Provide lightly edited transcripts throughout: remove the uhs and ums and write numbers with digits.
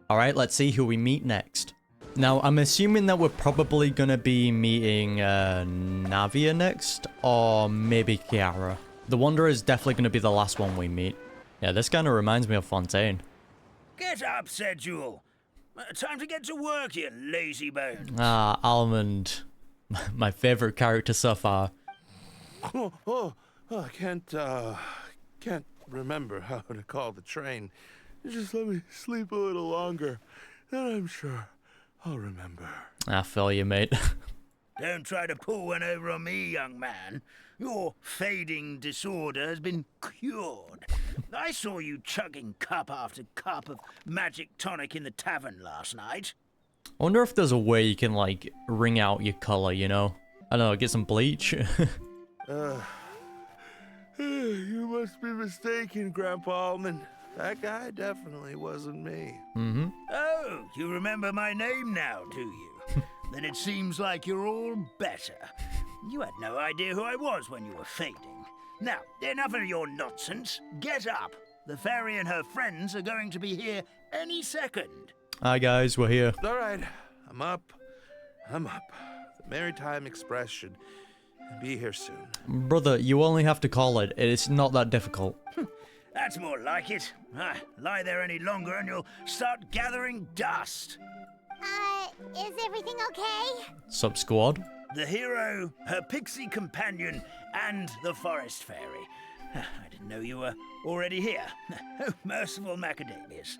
Alright, let's see who we meet next. Now, I'm assuming that we're probably gonna be meeting Navia next, or maybe Kiara. The Wanderer is definitely gonna be the last one we meet. Yeah, this kind of reminds me of Fontaine. Get up, said Jewel. Time to get to work, you lazy bone. Ah, Almond. My favorite character so far. I can't remember how to call the train. Just let me sleep a little longer, then I'm sure I'll remember. I feel you, mate. Don't try to pull one over on me, young man. Your fading disorder has been cured. I saw you chugging cup after cup of magic tonic in the tavern last night. I wonder if there's a way you can, like, ring out your color, you know? I don't know, get some bleach. You must be mistaken, Grandpa Almond. That guy definitely wasn't me. Mm-hmm. Oh, you remember my name now, do you? Then it seems like you're all better. You had no idea who I was when you were fading. Now, enough of your nonsense. Get up. The fairy and her friends are going to be here any second. Hi guys, we're here. All right, I'm up. The Maritime Express should be here soon. Brother, you only have to call it. It's not that difficult. That's more like it. Lie there any longer and you'll start gathering dust. Is everything okay? Sup, squad? The hero, her pixie companion, and the forest fairy. I didn't know you were already here. Oh, merciful macadamias.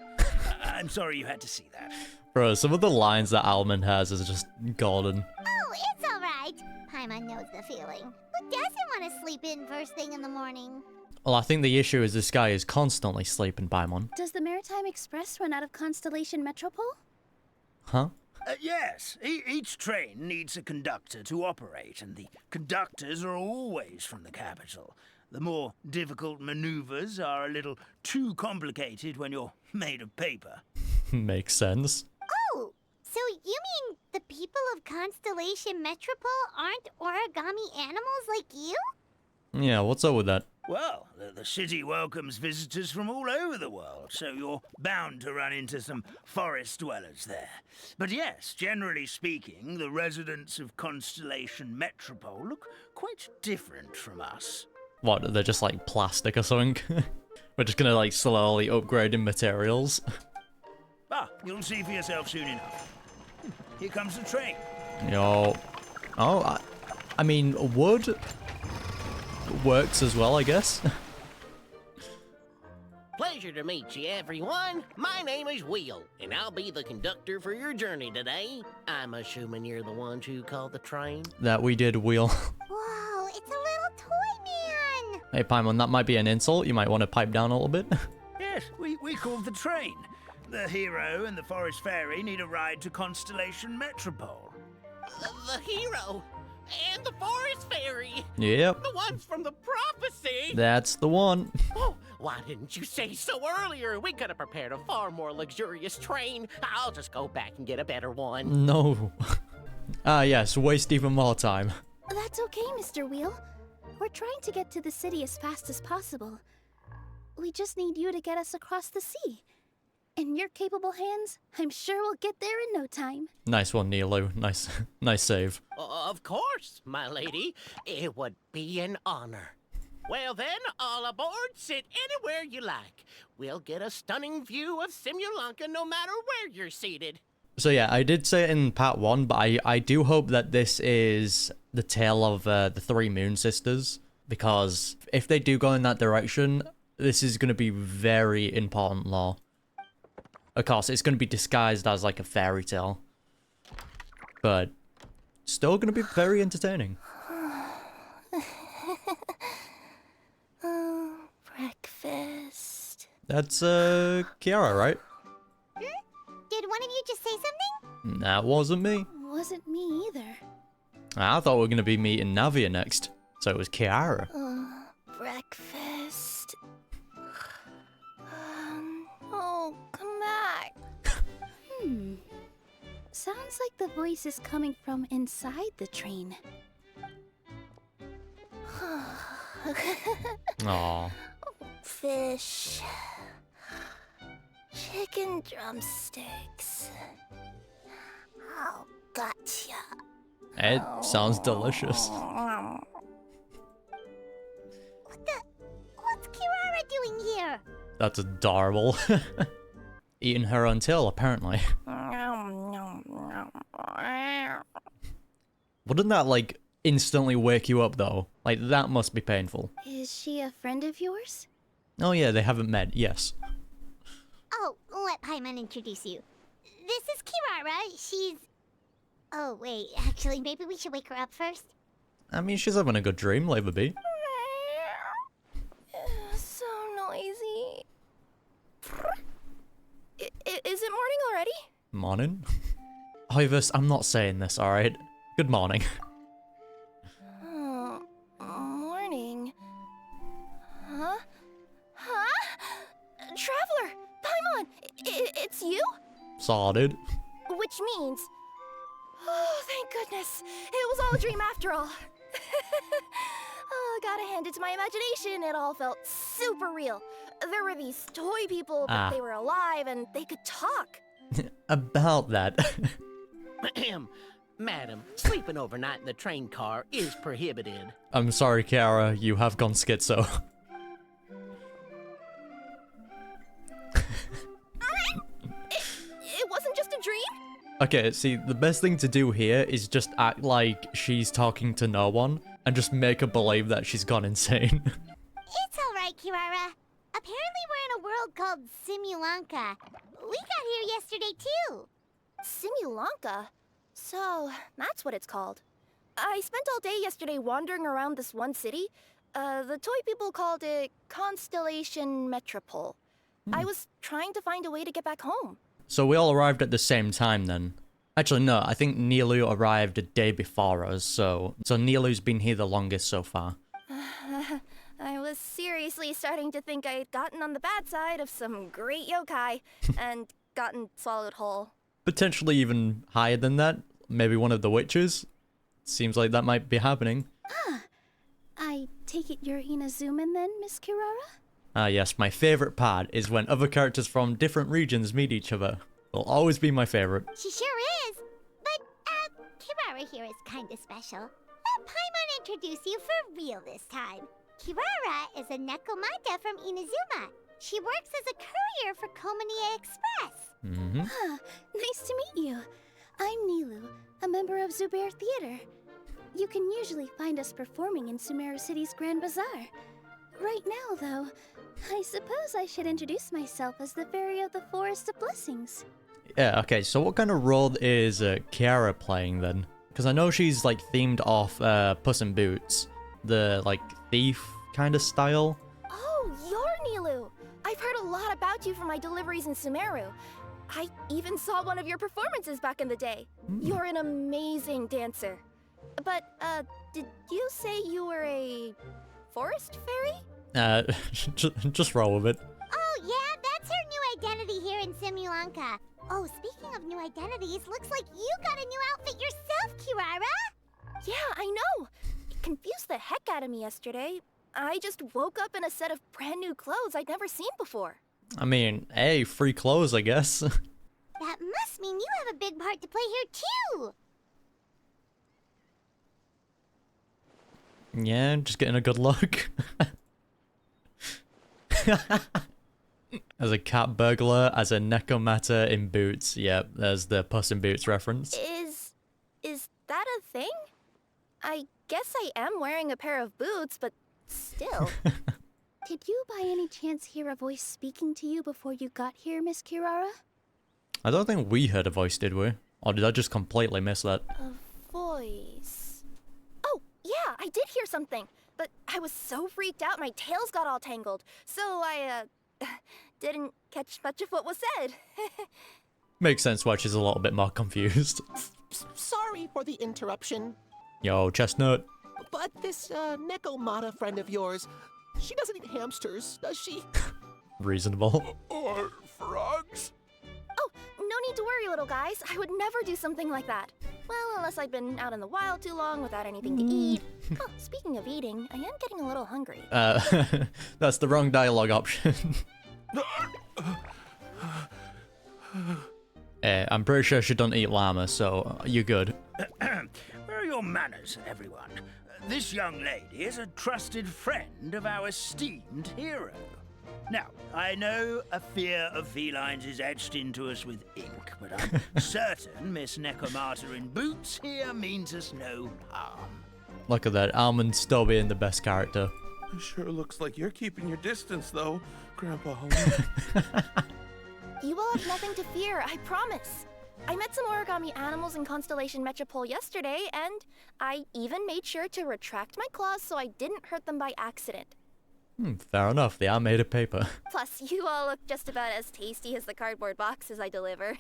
I'm sorry you had to see that. Bro, some of the lines that Almond has is just golden. Oh, it's alright. Paimon knows the feeling. Who doesn't want to sleep in first thing in the morning? Well, I think the issue is this guy is constantly sleeping, Paimon. Does the Maritime Express run out of Constellation Metropole? Huh? Yes, each train needs a conductor to operate, and the conductors are always from the capital. The more difficult maneuvers are a little too complicated when you're made of paper. Makes sense. Oh, so you mean the people of Constellation Metropole aren't origami animals like you? Yeah, what's up with that? Well, the city welcomes visitors from all over the world, so you're bound to run into some forest dwellers there. But yes, generally speaking, the residents of Constellation Metropole look quite different from us. What, they're just like plastic or something? We're just gonna like slowly upgrade in materials. You'll see for yourself soon enough. Here comes the train. Yo. Oh, I mean, wood works as well, I guess. Pleasure to meet you, everyone. My name is Will, and I'll be the conductor for your journey today. I'm assuming you're the ones who called the train. That we did, Wheel. Whoa, it's a little toy man! Hey, Paimon, that might be an insult. You might want to pipe down a little bit. Yes, we called the train. The hero and the forest fairy need a ride to Constellation Metropole. The hero and the forest fairy. Yep. The ones from the prophecy. That's the one. Oh, why didn't you say so earlier? We could have prepared a far more luxurious train. I'll just go back and get a better one. No. Yes, waste even more time. That's okay, Mr. Wheel. We're trying to get to the city as fast as possible. We just need you to get us across the sea. In your capable hands, I'm sure we'll get there in no time. Nice one, Nilu. Nice save. Of course, my lady. It would be an honor. Well then, all aboard, sit anywhere you like. We'll get a stunning view of Simulanka no matter where you're seated. So yeah, I did say it in part 1, but I do hope that this is the tale of the three Moon Sisters, because if they do go in that direction, this is going to be very important lore. Of course, it's going to be disguised as like a fairy tale, but still going to be very entertaining. Oh, breakfast. That's Kiara, right? Did one of you just say something? That wasn't me. Wasn't me either. I thought we were going to be meeting Navia next, so it was Kiara. Breakfast. Oh, come back. Sounds like the voice is coming from inside the train. Aw. Fish. chicken drumsticks. Oh, gotcha. It sounds delicious. What's Kirara doing here? That's adorable. Eating her own tail, apparently. Wouldn't that, like, instantly wake you up, though? Like, that must be painful. Is she a friend of yours? Oh yeah, they haven't met, yes. Oh, let Paimon introduce you. This is Kirara. She's... Oh, wait. Actually, maybe we should wake her up first. I mean, she's having a good dream, leave her be. So noisy. Is it morning already? Morning? Hoivus, I'm not saying this, alright? Good morning. Oh, morning. Huh? Huh? Traveler! Paimon! It's you? Sorted. Which means... Oh, thank goodness. It was all a dream after all. Oh, gotta hand it to my imagination. It all felt super real. There were these toy people, but they were alive and they could talk. About that. Madam, sleeping overnight in the train car is prohibited. I'm sorry, Kiara, you have gone schizo. It wasn't just a dream? Okay, see, the best thing to do here is just act like she's talking to no one, and just make her believe that she's gone insane. It's alright, Kirara. Apparently we're in a world called Simulanka. We got here yesterday, too. Simulanka? So, that's what it's called. I spent all day yesterday wandering around this one city. The toy people called it Constellation Metropole. I was trying to find a way to get back home. So we all arrived at the same time then. Actually, no, I think Nilu arrived a day before us, so Nilu's been here the longest so far. I was seriously starting to think I'd gotten on the bad side of some great yokai and gotten swallowed whole. Potentially even higher than that. Maybe one of the witches. Seems like that might be happening. I take it you're Inazuman then, Miss Kirara? Ah yes, my favourite part is when other characters from different regions meet each other. Will always be my favourite. She sure is. But, Kirara here is kinda special. Let Paimon introduce you for real this time. Kirara is a Nekomata from Inazuma. She works as a courier for Komanie Express. Mm-hmm. Nice to meet you. I'm Nilu, a member of Zubair Theater. You can usually find us performing in Sumeru City's Grand Bazaar. Right now, though, I suppose I should introduce myself as the Fairy of the Forest of Blessings. Yeah, okay, so what kind of role is Kiara playing then? Because I know she's like themed off Puss in Boots. The like thief kind of style. Oh, you're Nilu! I've heard a lot about you from my deliveries in Sumeru. I even saw one of your performances back in the day. You're an amazing dancer. But, did you say you were a forest fairy? Just roll with it. Oh, yeah, that's her new identity here in Simulanka. Oh, speaking of new identities, looks like you got a new outfit yourself, Kirara. Yeah, I know. It confused the heck out of me yesterday. I just woke up in a set of brand new clothes I'd never seen before. I mean, hey, free clothes, I guess. That must mean you have a big part to play here, too. Yeah, just getting a good look. As a cat burglar, as a Nekomata in boots. Yep, there's the Puss in Boots reference. Is that a thing? I guess I am wearing a pair of boots, but still. Did you by any chance hear a voice speaking to you before you got here, Miss Kirara? I don't think we heard a voice, did we? Or did I just completely miss that? A voice... Oh, yeah, I did hear something. But I was so freaked out my tails got all tangled. So I, didn't catch much of what was said. Makes sense why she's a little bit more confused. Sorry for the interruption, Yo, Chestnut. but this Nekomata friend of yours, she doesn't eat hamsters, does she? Reasonable. Or frogs? Oh, no need to worry, little guys. I would never do something like that. Well, unless I've been out in the wild too long without anything to eat. Oh, speaking of eating, I am getting a little hungry. That's the wrong dialogue option. I'm pretty sure she doesn't eat llama, so you're good. Where are your manners, everyone? This young lady is a trusted friend of our esteemed hero. Now, I know a fear of felines is etched into us with ink, but I'm certain Miss Necomata in boots here means us no harm. Look at that, Almond still being the best character. It sure looks like you're keeping your distance, though, Grandpa Homie. You all have nothing to fear, I promise. I met some origami animals in Constellation Metropole yesterday, and I even made sure to retract my claws so I didn't hurt them by accident. Fair enough, they are made of paper. Plus, you all look just about as tasty as the cardboard boxes I deliver.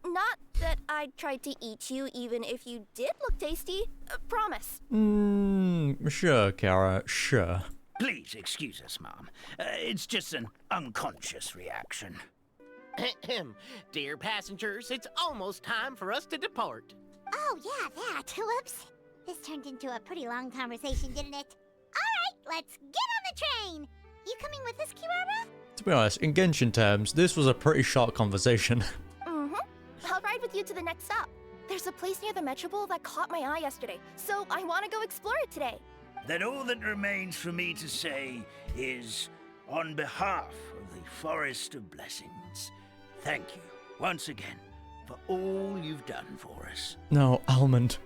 Not that I'd try to eat you even if you did look tasty. Promise. Sure, Kara, sure. Please excuse us, Mom. It's just an unconscious reaction. Dear passengers, it's almost time for us to depart. Oh, yeah, that. Whoops. This turned into a pretty long conversation, didn't it? All right, let's get on the train. You coming with us, Kirara? To be honest, in Genshin terms, this was a pretty short conversation. I'll ride with you to the next stop. There's a place near the Metropole that caught my eye yesterday, so I want to go explore it today. Then all that remains for me to say is, on behalf of the Forest of Blessings, thank you once again for all you've done for us. No, Almond.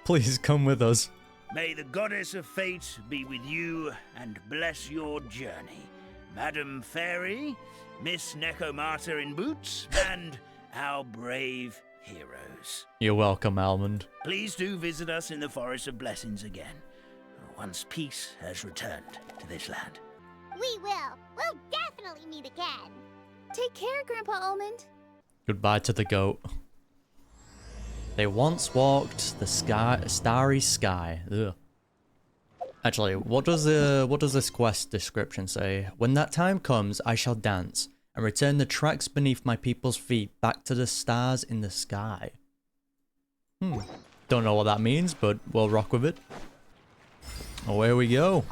Please come with us. May the Goddess of Fate be with you and bless your journey. Madam Fairy, Miss Necomata in boots, and our brave heroes. You're welcome, Almond. Please do visit us in the Forest of Blessings again, once peace has returned to this land. We will. We'll definitely meet again. Take care, Grandpa Almond. Goodbye to the goat. They once walked the starry sky. Ugh. Actually, what does this quest description say? When that time comes, I shall dance and return the tracks beneath my people's feet back to the stars in the sky. Don't know what that means, but we'll rock with it. Away we go.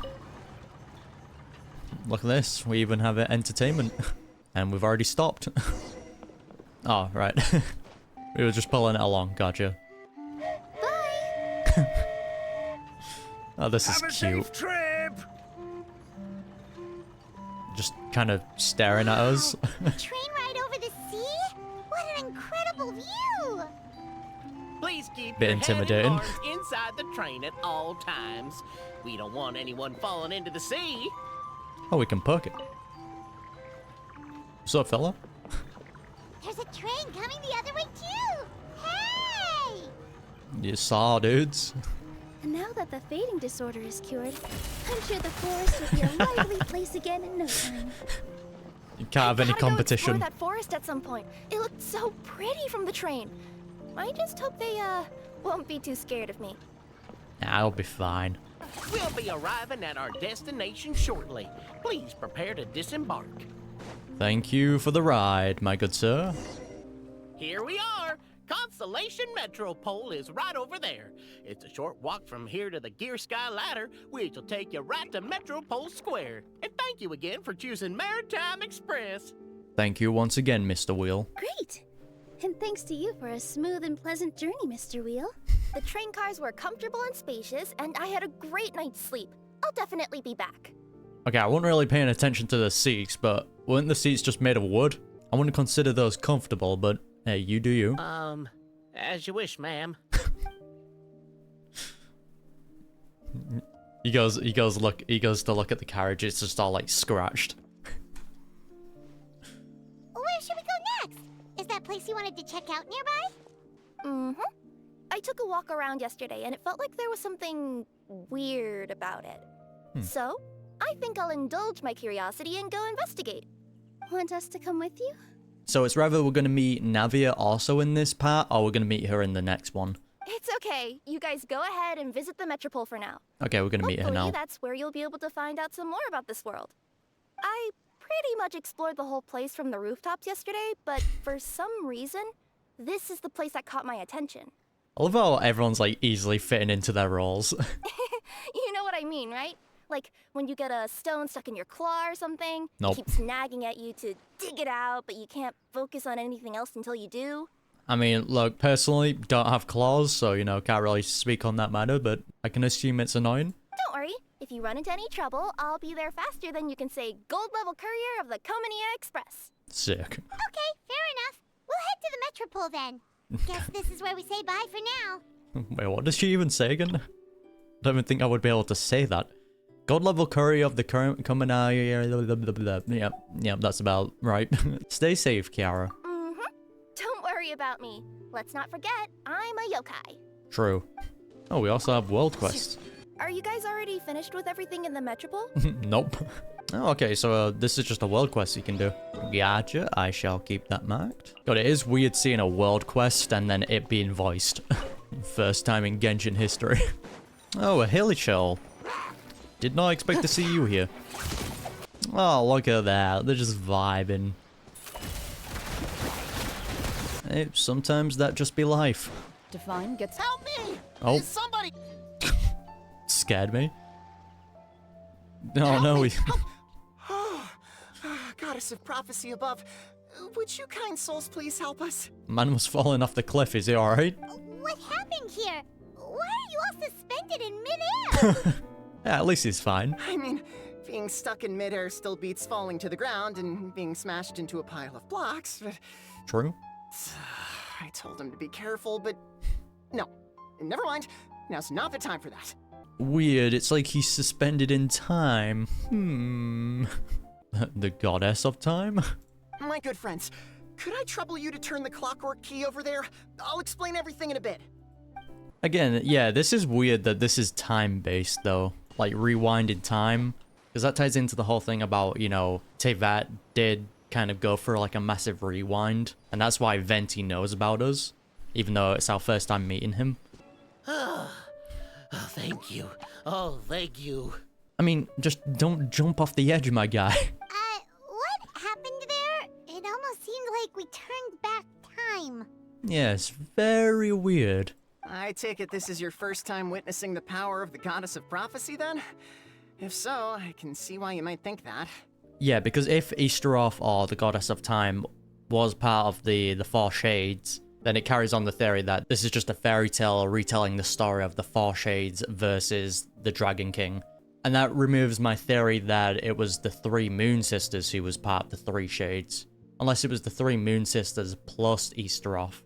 Look at this. We even have entertainment. And we've already stopped. Oh, right. We were just pulling it along. Gotcha. Bye! Oh, this is Have a cute. safe trip! Just kind of staring at us. Train ride over the sea? What an incredible view! Please keep Bit your intimidating. head and arms inside the train at all times. We don't want anyone falling into the sea. Oh, we can poke it. What's up, fella? There's a train coming the other way too! Hey! You saw, dudes. And now that the fading disorder is cured, I'm sure the forest will be a lively place again in no time. You can't have any Gotta go competition. explore that forest at some point. It looked so pretty from the train. I just hope they won't be too scared of me. I'll be fine. We'll be arriving at our destination shortly. Please prepare to disembark. Thank you for the ride, my good sir. Here we are. Constellation Metropole is right over there. It's a short walk from here to the Gear Sky Ladder, which will take you right to Metropole Square. And thank you again for choosing Maritime Express. Thank you once again, Mr. Wheel. Great! And thanks to you for a smooth and pleasant journey, Mr. Wheel. The train cars were comfortable and spacious, and I had a great night's sleep. I'll definitely be back. Okay, I wasn't really paying attention to the seats, but weren't the seats just made of wood? I wouldn't consider those comfortable, but hey, you do you. As you wish, ma'am. He goes to look at the carriage. It's just all like scratched. Where should we go next? Is that place you wanted to check out nearby? I took a walk around yesterday, and it felt like there was something weird about it. So, I think I'll indulge my curiosity and go investigate. Want us to come with you? So it's rather we're going to meet Navia also in this part, or we're going to meet her in the next one. It's okay. You guys go ahead and visit the Metropole for now. Okay, we're going to meet her Hopefully, now. that's where you'll be able to find out some more about this world. I pretty much explored the whole place from the rooftops yesterday, but for some reason, this is the place that caught my attention. I love how everyone's like easily fitting into their roles. You know what I mean, right? Like when you get a stone stuck in your claw or something. Nope. It keeps nagging at you to dig it out, but you can't focus on anything else until you do. I mean, look, personally, don't have claws, so, you know, can't really speak on that matter, but I can assume it's annoying. Don't worry. If you run into any trouble, I'll be there faster than you can say gold level courier of the Comania Express. Sick. Okay, fair enough. We'll head to the Metropole then. Guess this is where we say bye for now. Wait, what does she even say again? I don't even think I would be able to say that. God level courier of the current coming out. Yep, that's about right. Stay safe, Kiara. Don't worry about me. Let's not forget, I'm a yokai. True. Oh, we also have world quests. Are you guys already finished with everything in the Metropole? Nope. Oh, okay, so this is just a world quest you can do. Gotcha, I shall keep that marked. God, it is weird seeing a world quest and then it being voiced. First time in Genshin history. Oh, a Hillichel. Did not expect to see you here. Oh, look at that. They're just vibing. Hey, sometimes that just be life. Divine gets Help me! Oh. Somebody! Scared me. Oh, no, we... Goddess of prophecy above, would you kind souls please help us? Man was falling off the cliff. Is he alright? What happened here? Why are you all suspended in midair? Yeah, at least he's fine. I mean, being stuck in midair still beats falling to the ground and being smashed into a pile of blocks, but True. I told him to be careful, but no, never mind. Now's not the time for that. Weird. It's like he's suspended in time. The goddess of time? My good friends, could I trouble you to turn the clockwork key over there? I'll explain everything in a bit. Again, yeah, this is weird that this is time-based, though. Like, rewind in time. Because that ties into the whole thing about, you know, Tevat did kind of go for, like, a massive rewind. And that's why Venti knows about us. Even though it's our first time meeting him. Oh, thank you. Oh, thank you. I mean, just don't jump off the edge, my guy. What happened there? It almost seemed like we turned back time. Yeah, it's very weird. I take it this is your first time witnessing the power of the goddess of prophecy, then? If so, I can see why you might think that. Yeah, because if ISTAROTH, or the goddess of time, was part of the Four Shades, then it carries on the theory that this is just a fairy tale retelling the story of the Four Shades versus the Dragon King. And that removes my theory that it was the three Moon Sisters who was part of the Three Shades. Unless it was the three Moon Sisters plus ISTAROTH.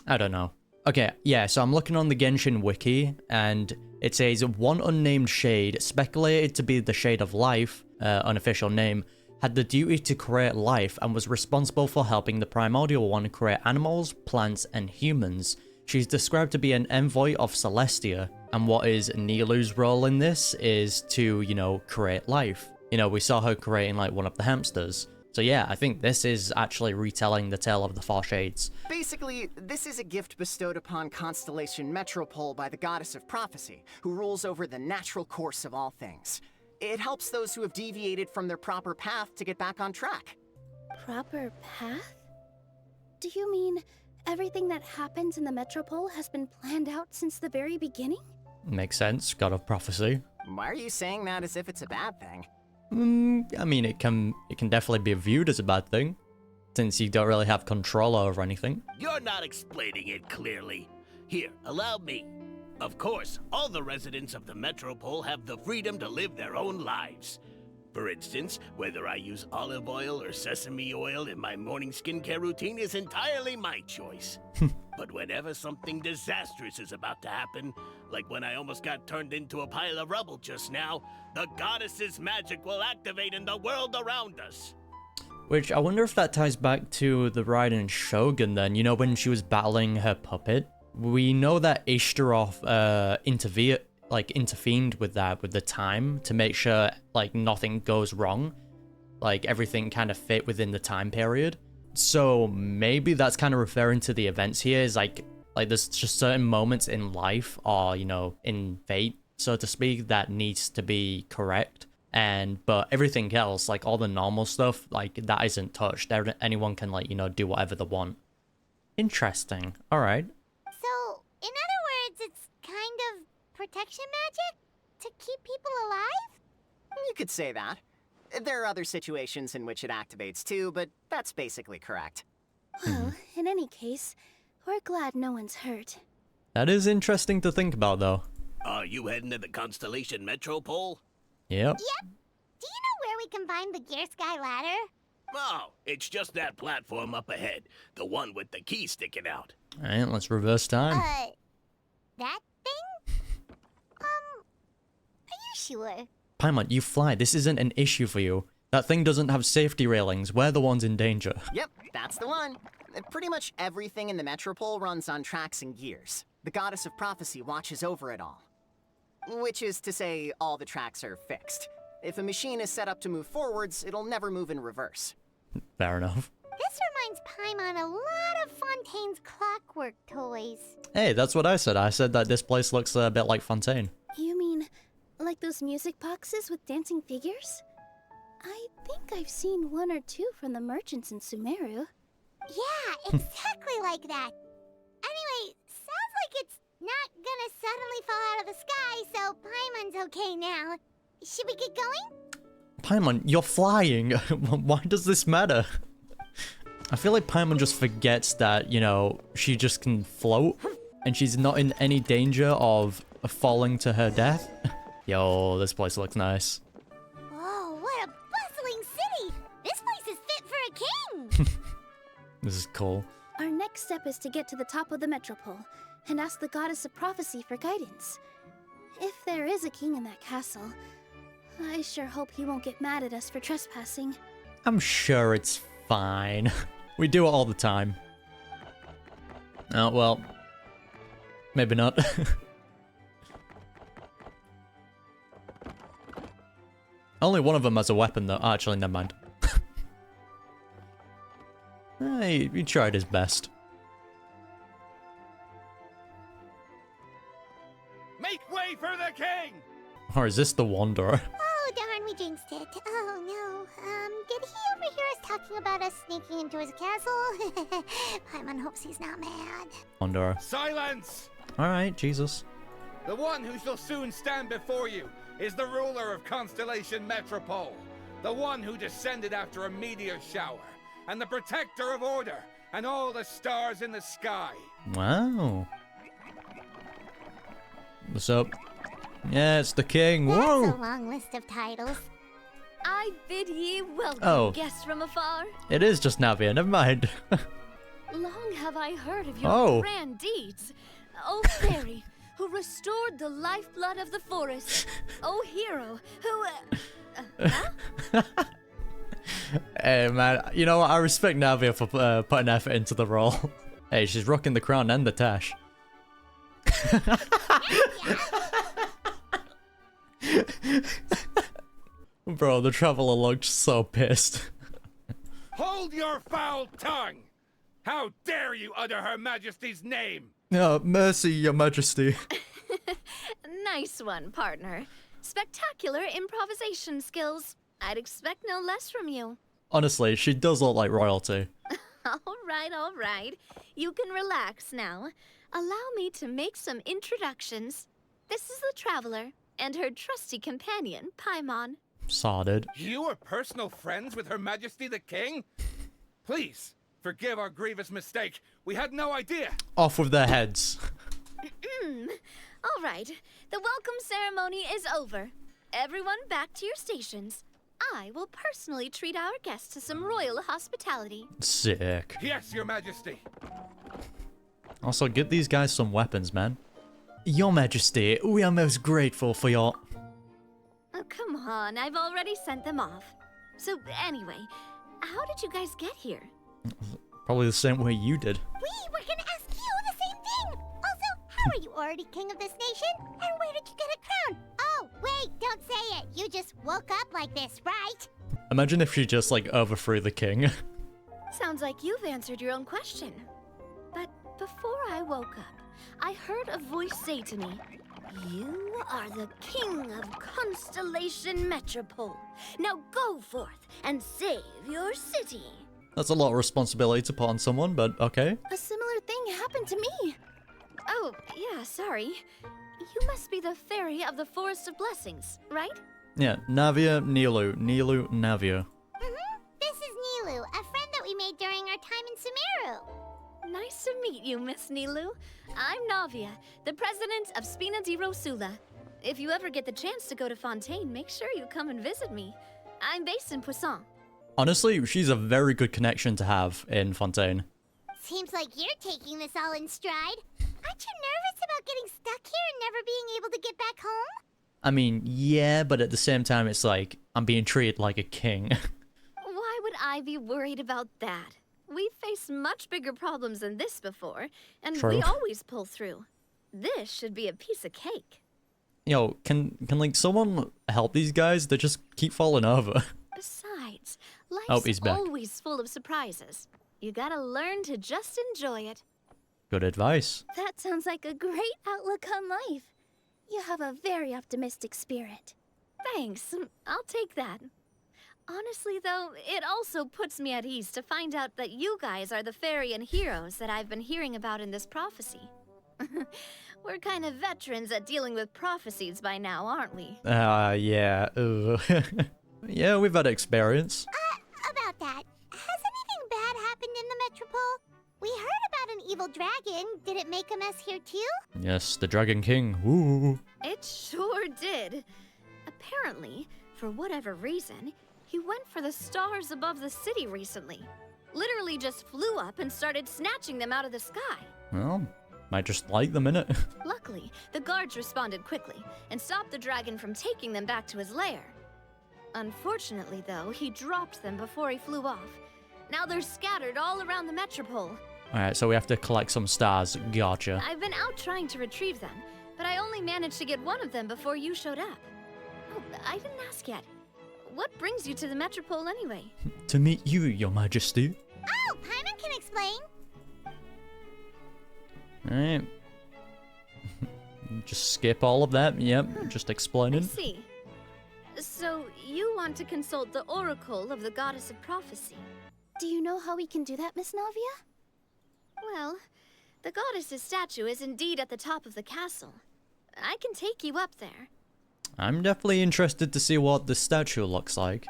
I don't know. Okay, yeah, so I'm looking on the Genshin wiki, and it says one unnamed shade, speculated to be the Shade of Life, unofficial name, had the duty to create life and was responsible for helping the Primordial One create animals, plants, and humans. She's described to be an envoy of Celestia, and what is Nilu's role in this is to, you know, create life. You know, we saw her creating, like, one of the hamsters. So yeah, I think this is actually retelling the tale of the Four Shades. Basically, this is a gift bestowed upon Constellation Metropole by the Goddess of Prophecy, who rules over the natural course of all things. It helps those who have deviated from their proper path to get back on track. Proper path? Do you mean everything that happens in the Metropole has been planned out since the very beginning? Makes sense, God of Prophecy. Why are you saying that as if it's a bad thing? I mean, it can definitely be viewed as a bad thing, since you don't really have control over anything. You're not explaining it clearly. Here, allow me. Of course, all the residents of the Metropole have the freedom to live their own lives. For instance, whether I use olive oil or sesame oil in my morning skincare routine is entirely my choice. But whenever something disastrous is about to happen, like when I almost got turned into a pile of rubble just now, the goddess's magic will activate in the world around us. Which, I wonder if that ties back to the Raiden Shogun then, you know, when she was battling her puppet? We know that ISTAROTH intervened with that, with the time, to make sure, like, nothing goes wrong. Like, everything kind of fit within the time period. So, maybe that's kind of referring to the events here, is like there's just certain moments in life, or, you know, in fate, so to speak, that needs to be correct. But everything else, like all the normal stuff, like, that isn't touched. Anyone can, like, you know, do whatever they want. Interesting. Alright. So, in other words, it's kind of protection magic? to keep people alive? You could say that. There are other situations in which it activates too, but that's basically correct. Well, in any case, we're glad no one's hurt. That is interesting to think about, though. Are you heading to the Constellation Metropole? Yep. Yep. Do you know where we can find the Gear Sky ladder? Oh, it's just that platform up ahead. The one with the key sticking out. Alright, let's reverse time. That thing? Are you sure? Paimon, you fly. This isn't an issue for you. That thing doesn't have safety railings. We're the ones in danger. Yep, that's the one. Pretty much everything in the Metropole runs on tracks and gears. The Goddess of Prophecy watches over it all. Which is to say, all the tracks are fixed. If a machine is set up to move forwards, it'll never move in reverse. Fair enough. This reminds Paimon a lot of Fontaine's clockwork toys. Hey, that's what I said. I said that this place looks a bit like Fontaine. You mean, like those music boxes with dancing figures? I think I've seen one or two from the merchants in Sumeru. Yeah, exactly like that. Anyway, sounds like it's not gonna suddenly fall out of the sky, so Paimon's okay now. Should we get going? Paimon, you're flying. Why does this matter? I feel like Paimon just forgets that, you know, she just can float and she's not in any danger of falling to her death. Yo, this place looks nice. Whoa, what a bustling city! This place is fit for a king! This is cool. Our next step is to get to the top of the Metropole and ask the Goddess of Prophecy for guidance. If there is a king in that castle, I sure hope he won't get mad at us for trespassing. I'm sure it's fine. We do it all the time. Oh, well. Maybe not. Only one of them has a weapon, though. Oh, actually, never mind. He tried his best. Make way for the king! Or is this the Wanderer? Oh, darn, we jinxed it. Oh, no. Did he overhear us talking about us sneaking into his castle? Paimon hopes he's not mad. Wanderer. Silence! Alright, Jesus. The one who shall soon stand before you is the ruler of Constellation Metropole, the one who descended after a meteor shower, and the protector of order and all the stars in the sky. Wow. What's up? Yeah, it's the king. That's Whoa! a long list of titles. I bid ye welcome, Oh. guests from afar. It is just Navia, never mind. Long have I heard of your Oh. grand deeds. O fairy, who restored the lifeblood of the forest. O hero, who... huh? Hey, man, you know what? I respect Navia for putting effort into the role. Hey, she's rocking the crown and the tash. Bro, the traveler looked so pissed. Hold your foul tongue! How dare you utter Her Majesty's name! Oh, mercy, your majesty. Nice one, partner. Spectacular improvisation skills. I'd expect no less from you. Honestly, she does look like royalty. All right. You can relax now. Allow me to make some introductions. This is the Traveler, and her trusty companion, Paimon. Sodded. You are personal friends with Her Majesty the King? Please, forgive our grievous mistake. We had no idea. Off with their heads. All right, the welcome ceremony is over. Everyone back to your stations. I will personally treat our guests to some royal hospitality. Sick. Yes, Your Majesty. Also, give these guys some weapons, man. Your Majesty, we are most grateful for your... Oh, come on, I've already sent them off. So anyway, how did you guys get here? Probably the same way you did. We were gonna ask you the same thing! Also, how are you already king of this nation? And where did you get a crown? Oh, wait, don't say it. You just woke up like this, right? Imagine if she just, like, overthrew the king. Sounds like you've answered your own question. But before I woke up, I heard a voice say to me, "You are the king of Constellation Metropole. Now go forth and save your city." That's a lot of responsibility to put on someone, but okay. A similar thing happened to me. Oh, yeah, sorry. You must be the fairy of the Forest of Blessings, right? Yeah, Navia, Nilu. Nilu, Navia. This is Nilu, a friend that we made during our time in Sumeru. Nice to meet you, Miss Nilu. I'm Navia, the president of Spina di Rosula. If you ever get the chance to go to Fontaine, make sure you come and visit me. I'm based in Poisson. Honestly, she's a very good connection to have in Fontaine. Seems like you're taking this all in stride. Aren't you nervous about getting stuck here and never being able to get back home? I mean, yeah, but at the same time, it's like, I'm being treated like a king. Why would I be worried about that? We've faced much bigger problems than this before, and True. we always pull through. This should be a piece of cake. Yo, can like someone help these guys? They just keep falling over. Besides, Oh, he's life's back. always full of surprises. You gotta learn to just enjoy it. Good advice. That sounds like a great outlook on life. You have a very optimistic spirit. Thanks, I'll take that. Honestly, though, it also puts me at ease to find out that you guys are the fairy and heroes that I've been hearing about in this prophecy. We're kind of veterans at dealing with prophecies by now, aren't we? Yeah. Yeah, we've had experience. About that, has anything bad happened in the Metropole? We heard about an evil dragon. Did it make a mess here too? Yes, the Dragon King. Woo. It sure did. Apparently, for whatever reason, he went for the stars above the city recently. Literally just flew up and started snatching them out of the sky. Well, might just like them, innit? Luckily, the guards responded quickly and stopped the dragon from taking them back to his lair. Unfortunately, though, he dropped them before he flew off. Now they're scattered all around the Metropole. Alright, so we have to collect some stars. Gotcha. I've been out trying to retrieve them, but I only managed to get one of them before you showed up. Oh, I didn't ask yet. What brings you to the Metropole anyway? To meet you, Your Majesty. Oh, Paimon can explain. Alright. Just skip all of that. Yep, just I explaining. see. So, you want to consult the Oracle of the Goddess of Prophecy? Do you know how we can do that, Miss Navia? Well, the goddess's statue is indeed at the top of the castle. I can take you up there. I'm definitely interested to see what the statue looks like.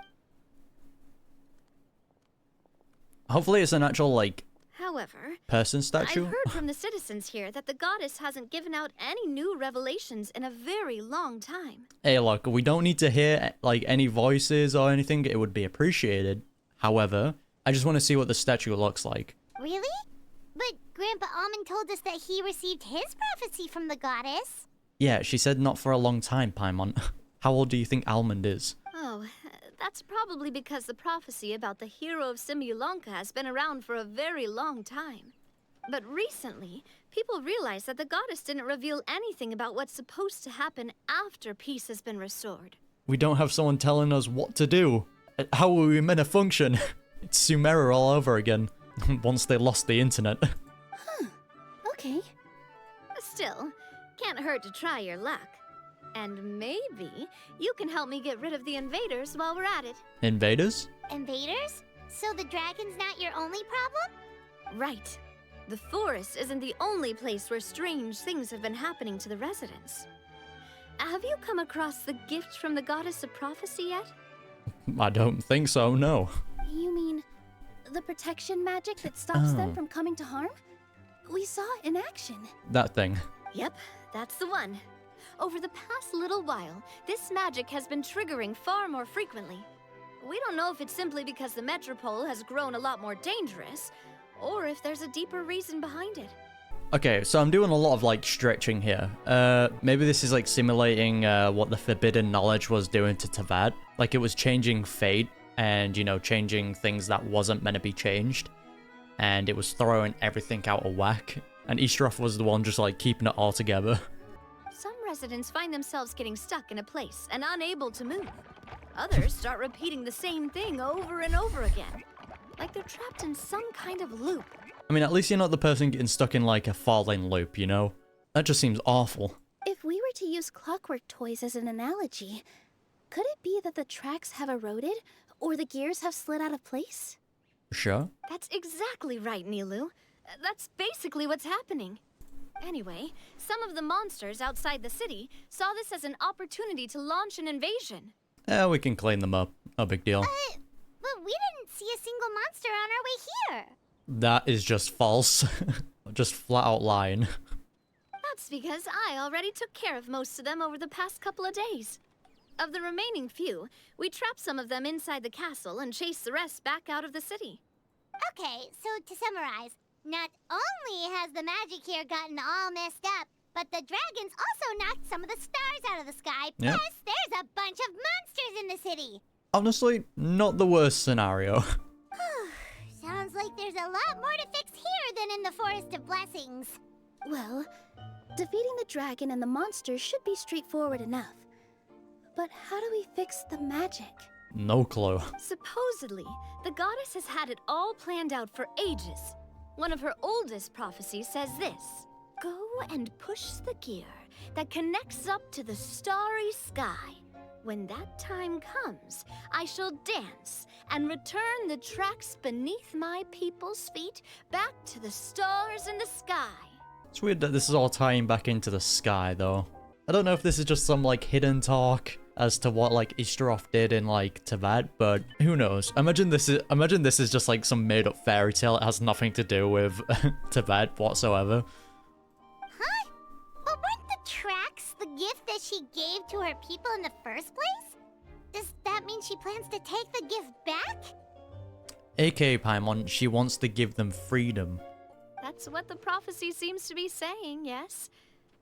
Hopefully it's an actual, like, However, person statue. I've heard from the citizens here that the goddess hasn't given out any new revelations in a very long time. Hey, look, we don't need to hear, like, any voices or anything. It would be appreciated. However, I just want to see what the statue looks like. Really? But Grandpa Almond told us that he received his prophecy from the goddess. Yeah, she said not for a long time, Paimon. How old do you think Almond is? Oh, that's probably because the prophecy about the hero of Simulanka has been around for a very long time. But recently, people realized that the goddess didn't reveal anything about what's supposed to happen after peace has been restored. We don't have someone telling us what to do. How are we meant to function? It's Sumeru all over again. Once they lost the internet. Okay. Still, can't hurt to try your luck. And maybe you can help me get rid of the invaders while we're at it. Invaders? Invaders? So the dragon's not your only problem? Right. The forest isn't the only place where strange things have been happening to the residents. Have you come across the gift from the Goddess of Prophecy yet? I don't think so, no. You mean the protection magic that stops them Oh. from coming to harm? We saw it in action. That thing. Yep, that's the one. Over the past little while, this magic has been triggering far more frequently. We don't know if it's simply because the Metropole has grown a lot more dangerous, or if there's a deeper reason behind it. Okay, so I'm doing a lot of, like, stretching here. Maybe this is, like, simulating what the Forbidden Knowledge was doing to Tavad. Like, it was changing fate and, you know, changing things that wasn't meant to be changed. And it was throwing everything out of whack. And ISTAROTH was the one just, like, keeping it all together. Some residents find themselves getting stuck in a place and unable to move. Others start repeating the same thing over and over again, like they're trapped in some kind of loop. I mean, at least you're not the person getting stuck in, like, a falling loop, you know? That just seems awful. If we were to use clockwork toys as an analogy, could it be that the tracks have eroded or the gears have slid out of place? Sure. That's exactly right, Nilu. That's basically what's happening. Anyway, some of the monsters outside the city saw this as an opportunity to launch an invasion. Yeah, we can clean them up. No big deal. But we didn't see a single monster on our way here. That is just false. Just flat out lying. That's because I already took care of most of them over the past couple of days. Of the remaining few, we trapped some of them inside the castle and chased the rest back out of the city. Okay, so to summarize, not only has the magic here gotten all messed up, but the dragons also knocked some of the stars out of the sky. Yep. Plus, there's a bunch of monsters in the city. Honestly, not the worst scenario. Sounds like there's a lot more to fix here than in the Forest of Blessings. Well, defeating the dragon and the monsters should be straightforward enough. But how do we fix the magic? No clue. Supposedly, the goddess has had it all planned out for ages. One of her oldest prophecies says this: go and push the gear that connects up to the starry sky. When that time comes, I shall dance and return the tracks beneath my people's feet back to the stars in the sky. It's weird that this is all tying back into the sky, though. I don't know if this is just some, like, hidden talk as to what, like, ISTAROTH did in, like, Teyvat, but who knows? Imagine this is just, like, some made-up fairy tale. It has nothing to do with Teyvat whatsoever. Huh? But weren't the tracks the gift that she gave to her people in the first place? Does that mean she plans to take the gift back? AKA Paimon, she wants to give them freedom. That's what the prophecy seems to be saying, yes.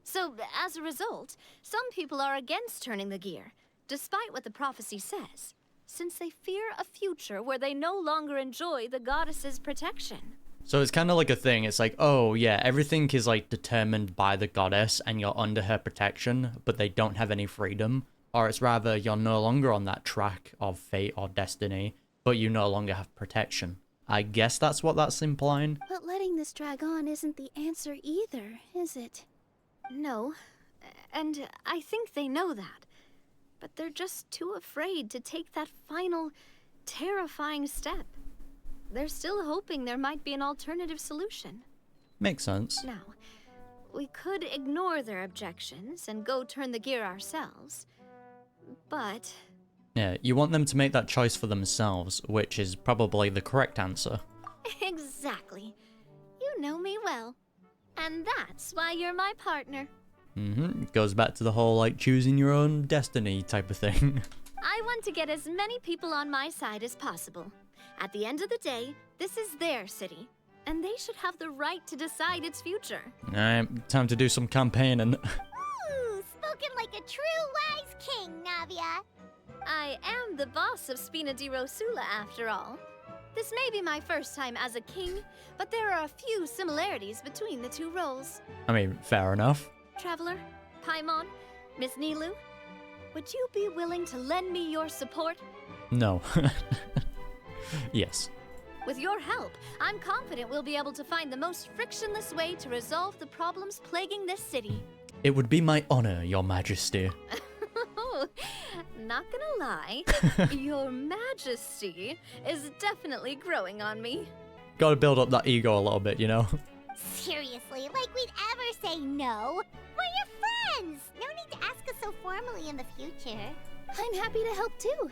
So, as a result, some people are against turning the gear, despite what the prophecy says, since they fear a future where they no longer enjoy the goddess's protection. So it's kind of like a thing. It's like, oh yeah, everything is like determined by the goddess and you're under her protection, but they don't have any freedom. Or it's rather you're no longer on that track of fate or destiny, but you no longer have protection. I guess that's what that's implying. But letting this drag on isn't the answer either, is it? No, and I think they know that. But they're just too afraid to take that final, terrifying step. They're still hoping there might be an alternative solution. Makes sense. Now, we could ignore their objections and go turn the gear ourselves, but... Yeah, you want them to make that choice for themselves, which is probably the correct answer. Exactly. You know me well. And that's why you're my partner. It goes back to the whole, like, choosing your own destiny type of thing. I want to get as many people on my side as possible. At the end of the day, this is their city, and they should have the right to decide its future. Alright, time to do some campaigning. Ooh, spoken like a true wise king, Navia. I am the boss of Spina di Rosula, after all. This may be my first time as a king, but there are a few similarities between the two roles. I mean, fair enough. Traveler, Paimon, Miss Nilou, would you be willing to lend me your support? No. Yes. With your help, I'm confident we'll be able to find the most frictionless way to resolve the problems plaguing this city. It would be my honor, Your Majesty. Not gonna lie, Your Majesty is definitely growing on me. Gotta build up that ego a little bit, you know? Seriously, like we'd ever say no. We're your friends. No need to ask us so formally in the future. I'm happy to help too.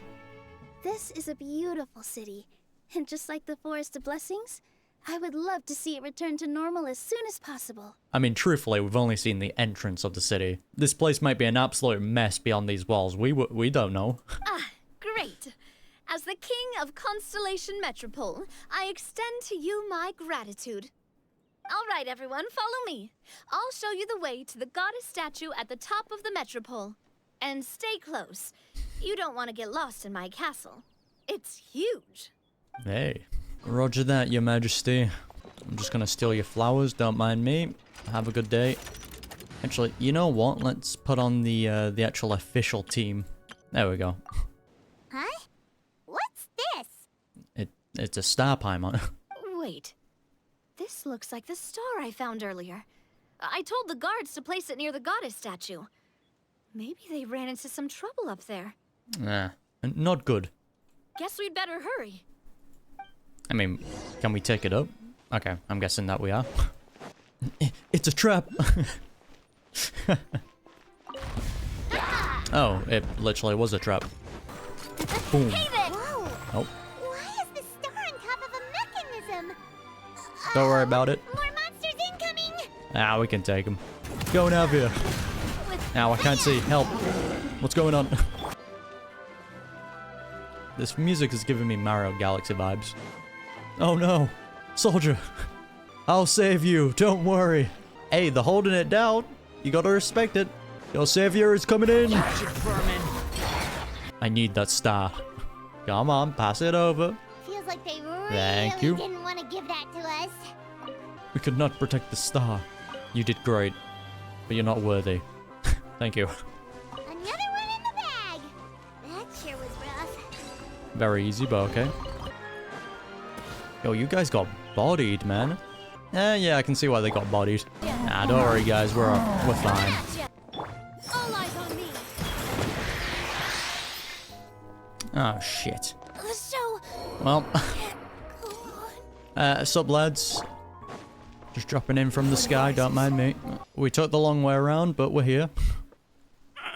This is a beautiful city, and just like the Forest of Blessings, I would love to see it return to normal as soon as possible. I mean, truthfully, we've only seen the entrance of the city. This place might be an absolute mess beyond these walls. We don't know. Ah, great. As the King of Constellation Metropole, I extend to you my gratitude. All right, everyone, follow me. I'll show you the way to the goddess statue at the top of the Metropole. And stay close. You don't want to get lost in my castle. It's huge. Hey. Roger that, Your Majesty. I'm just gonna steal your flowers, don't mind me. Have a good day. Actually, you know what? Let's put on the actual official team. There we go. Huh? What's this? It's a star Paimon. Wait. This looks like the star I found earlier. I told the guards to place it near the goddess statue. Maybe they ran into some trouble up there. Nah, not good. Guess we'd better hurry. I mean, can we take it up? Okay, I'm guessing that we are. It's a trap. Oh, it literally was a trap. Boom. Whoa! Oh, Why is the star on top of a mechanism? don't worry about it. More monsters incoming! Ah, we can take him. Go Navia. Now I can't see. Help. What's going on? This music is giving me Mario Galaxy vibes. Oh no. Soldier. I'll save you. Don't worry. Hey, they're holding it down. You gotta respect it. Your savior is coming in. I need that star. Come on, pass it over. Feels like they Thank really you. didn't want to give that to us. We could not protect the star. You did great, but you're not worthy. Thank you. Another one in the bag. That sure was rough. Very easy, but okay. Yo, you guys got bodied, man. Yeah, I can see why they got bodied. Nah, don't worry, guys. We're fine. All eyes on me. Oh shit. So, Well, go on. sup, lads? Just dropping in from the sky. Don't mind me. We took the long way around, but we're here.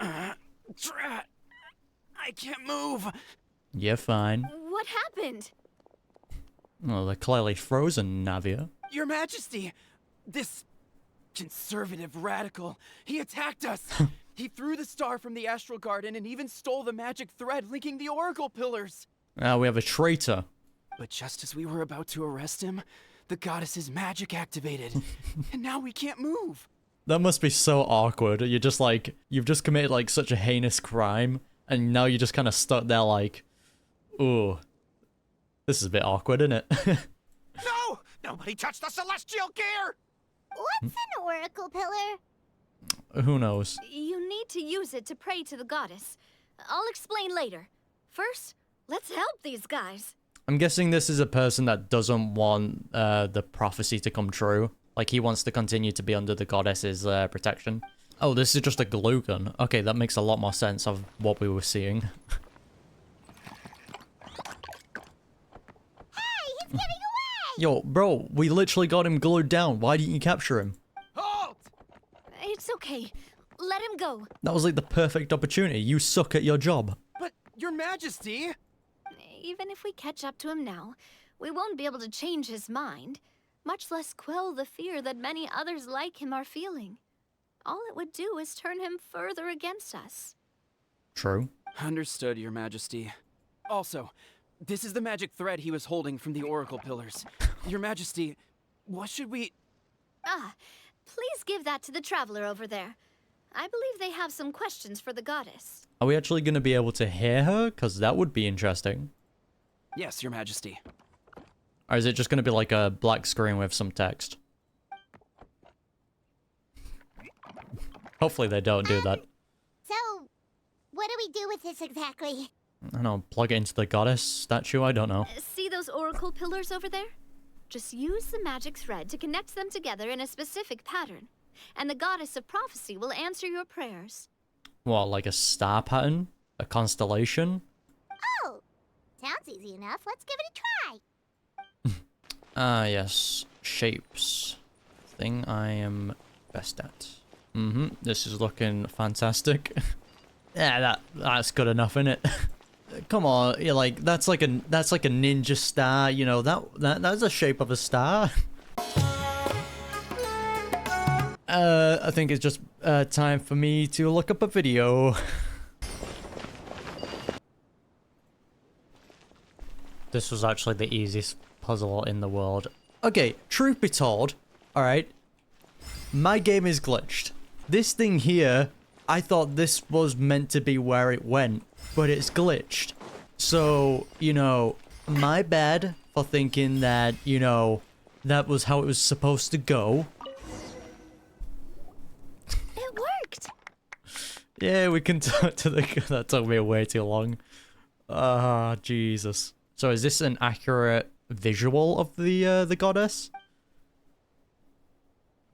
Drat! I can't move. You're fine. What happened? Well, they're clearly frozen, Navia. Your Majesty, this conservative radical, he attacked us. He threw the star from the Astral Garden and even stole the magic thread linking the Oracle Pillars. We have a traitor. But just as we were about to arrest him, the goddess's magic activated, and now we can't move. That must be so awkward. You're just like, you've just committed like such a heinous crime, and now you're just kind of stuck there like, ooh, this is a bit awkward, isn't it? No! Nobody touched the celestial gear! What's an oracle pillar? Who knows? You need to use it to pray to the goddess. I'll explain later. First, let's help these guys. I'm guessing this is a person that doesn't want the prophecy to come true. Like, he wants to continue to be under the goddess's protection. Oh, this is just a glue gun. Okay, that makes a lot more sense of what we were seeing. Hey, he's getting away! Yo, bro, we literally got him glued down. Why didn't you capture him? Halt! It's okay. Let him go. That was like the perfect opportunity. You suck at your job. But, Your Majesty! Even if we catch up to him now, we won't be able to change his mind, much less quell the fear that many others like him are feeling. All it would do is turn him further against us. True. Understood, Your Majesty. Also, this is the magic thread he was holding from the Oracle Pillars. Your Majesty, what should we... Please give that to the traveler over there. I believe they have some questions for the goddess. Are we actually going to be able to hear her? Because that would be interesting. Yes, Your Majesty. Or is it just going to be like a black screen with some text? Hopefully they don't do that. So, what do we do with this exactly? I don't know, plug it into the goddess statue? I don't know. See those oracle pillars over there? Just use the magic thread to connect them together in a specific pattern, and the goddess of prophecy will answer your prayers. What, like a star pattern? A constellation? Oh, sounds easy enough. Let's give it a try. Ah, yes. Shapes. Thing I am best at. This is looking fantastic. Yeah, that's good enough, isn't it? Come on, you're like that's like a ninja star, you know, that's the shape of a star. I think it's just time for me to look up a video. This was actually the easiest puzzle in the world. Okay, truth be told, alright, my game is glitched. This thing here, I thought this was meant to be where it went, but it's glitched. So, you know, my bad for thinking that, you know, that was how it was supposed to go. It worked! Yeah, we can talk to the... That took me way too long. Ah, Jesus. So is this an accurate visual of the goddess?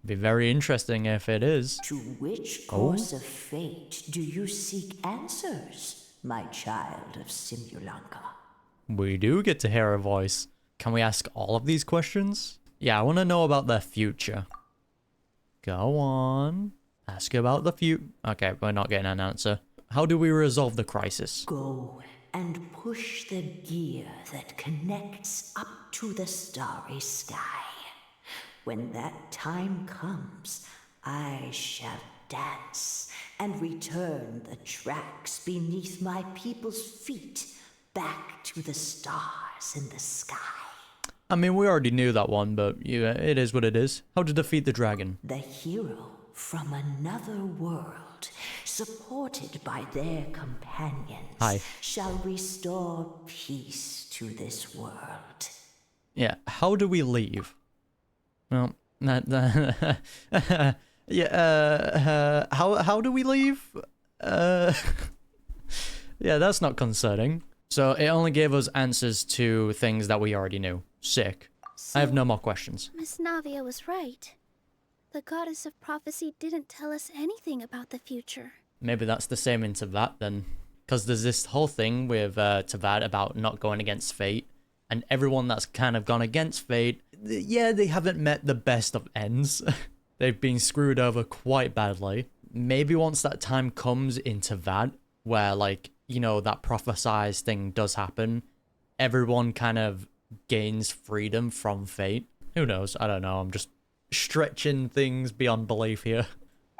Be very interesting if it is. To which course of fate do you seek answers, my child of Simulanka? We do get to hear her voice. Can we ask all of these questions? Yeah, I want to know about their future. Go on. Ask about the future. Okay, we're not getting an answer. How do we resolve the crisis? Go and push the gear that connects up to the starry sky. When that time comes, I shall dance and return the tracks beneath my people's feet back to the stars in the sky. I mean, we already knew that one, but yeah, it is what it is. How to defeat the dragon? The hero from another world, supported by their companions, shall restore peace to this world. Yeah, how do we leave? Well, yeah, how do we leave? Yeah, that's not concerning. So it only gave us answers to things that we already knew. Sick. So, I have no more questions. Miss Navia was right. The goddess of prophecy didn't tell us anything about the future. Maybe that's the same in Tavad then. Because there's this whole thing with Tavad about not going against fate. And everyone that's kind of gone against fate, yeah, they haven't met the best of ends. They've been screwed over quite badly. Maybe once that time comes in Tavad, where, like, you know, that prophesized thing does happen, everyone kind of gains freedom from fate. Who knows? I don't know. I'm just stretching things beyond belief here.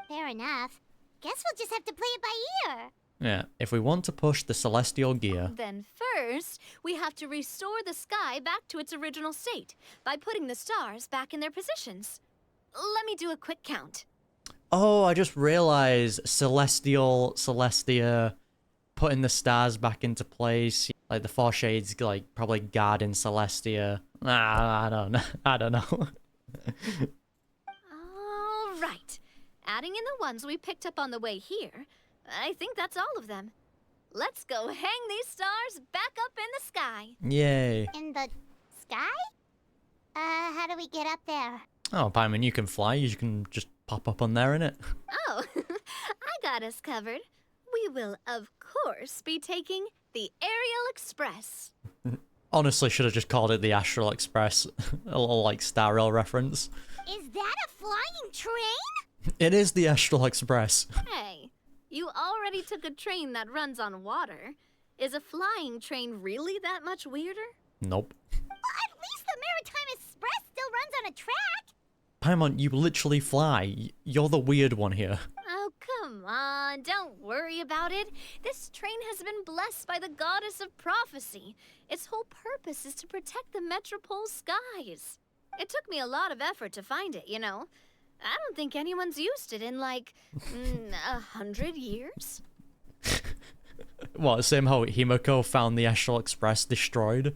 Fair enough. Guess we'll just have to play it by ear. Yeah, if we want to push the celestial gear... Then first, we have to restore the sky back to its original state by putting the stars back in their positions. Let me do a quick count. Oh, I just realized Celestia, putting the stars back into place. Like the Four Shades, like, probably guarding Celestia. I don't know. All right. Adding in the ones we picked up on the way here, I think that's all of them. Let's go hang these stars back up in the sky. Yay. In the sky? How do we get up there? Oh, Paimon, you can fly. You can just pop up on there, innit? Oh, I got us covered. We will, of course, be taking the Aerial Express. Honestly, should have just called it the Astral Express. A little, like, Star Rail reference. Is that a flying train? It is the Astral Express. Hey, you already took a train that runs on water. Is a flying train really that much weirder? Nope. Well, at least the Maritime Express still runs on a track. Paimon, you literally fly. You're the weird one here. Oh, come on. Don't worry about it. This train has been blessed by the goddess of prophecy. Its whole purpose is to protect the Metropole skies. It took me a lot of effort to find it, you know. I don't think anyone's used it in, like, 100 years. What, same how Himiko found the Astral Express destroyed?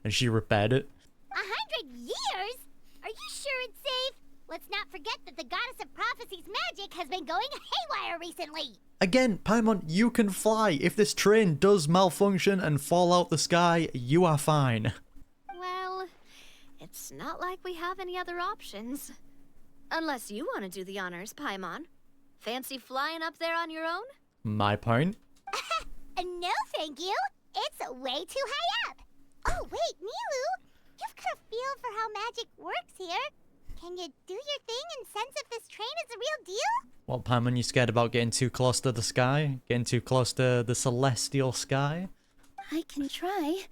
And she repaired it? 100 years? Are you sure it's safe? Let's not forget that the goddess of prophecy's magic has been going haywire recently. Again, Paimon, you can fly. If this train does malfunction and fall out the sky, you are fine. Well, it's not like we have any other options. Unless you want to do the honors, Paimon. Fancy flying up there on your own? My point? No, thank you. It's way too high up. Oh, wait, Nilu. You've got a feel for how magic works here. Can you do your thing and sense if this train is the real deal? What, Paimon, you scared about getting too close to the sky? Getting too close to the celestial sky? I can try.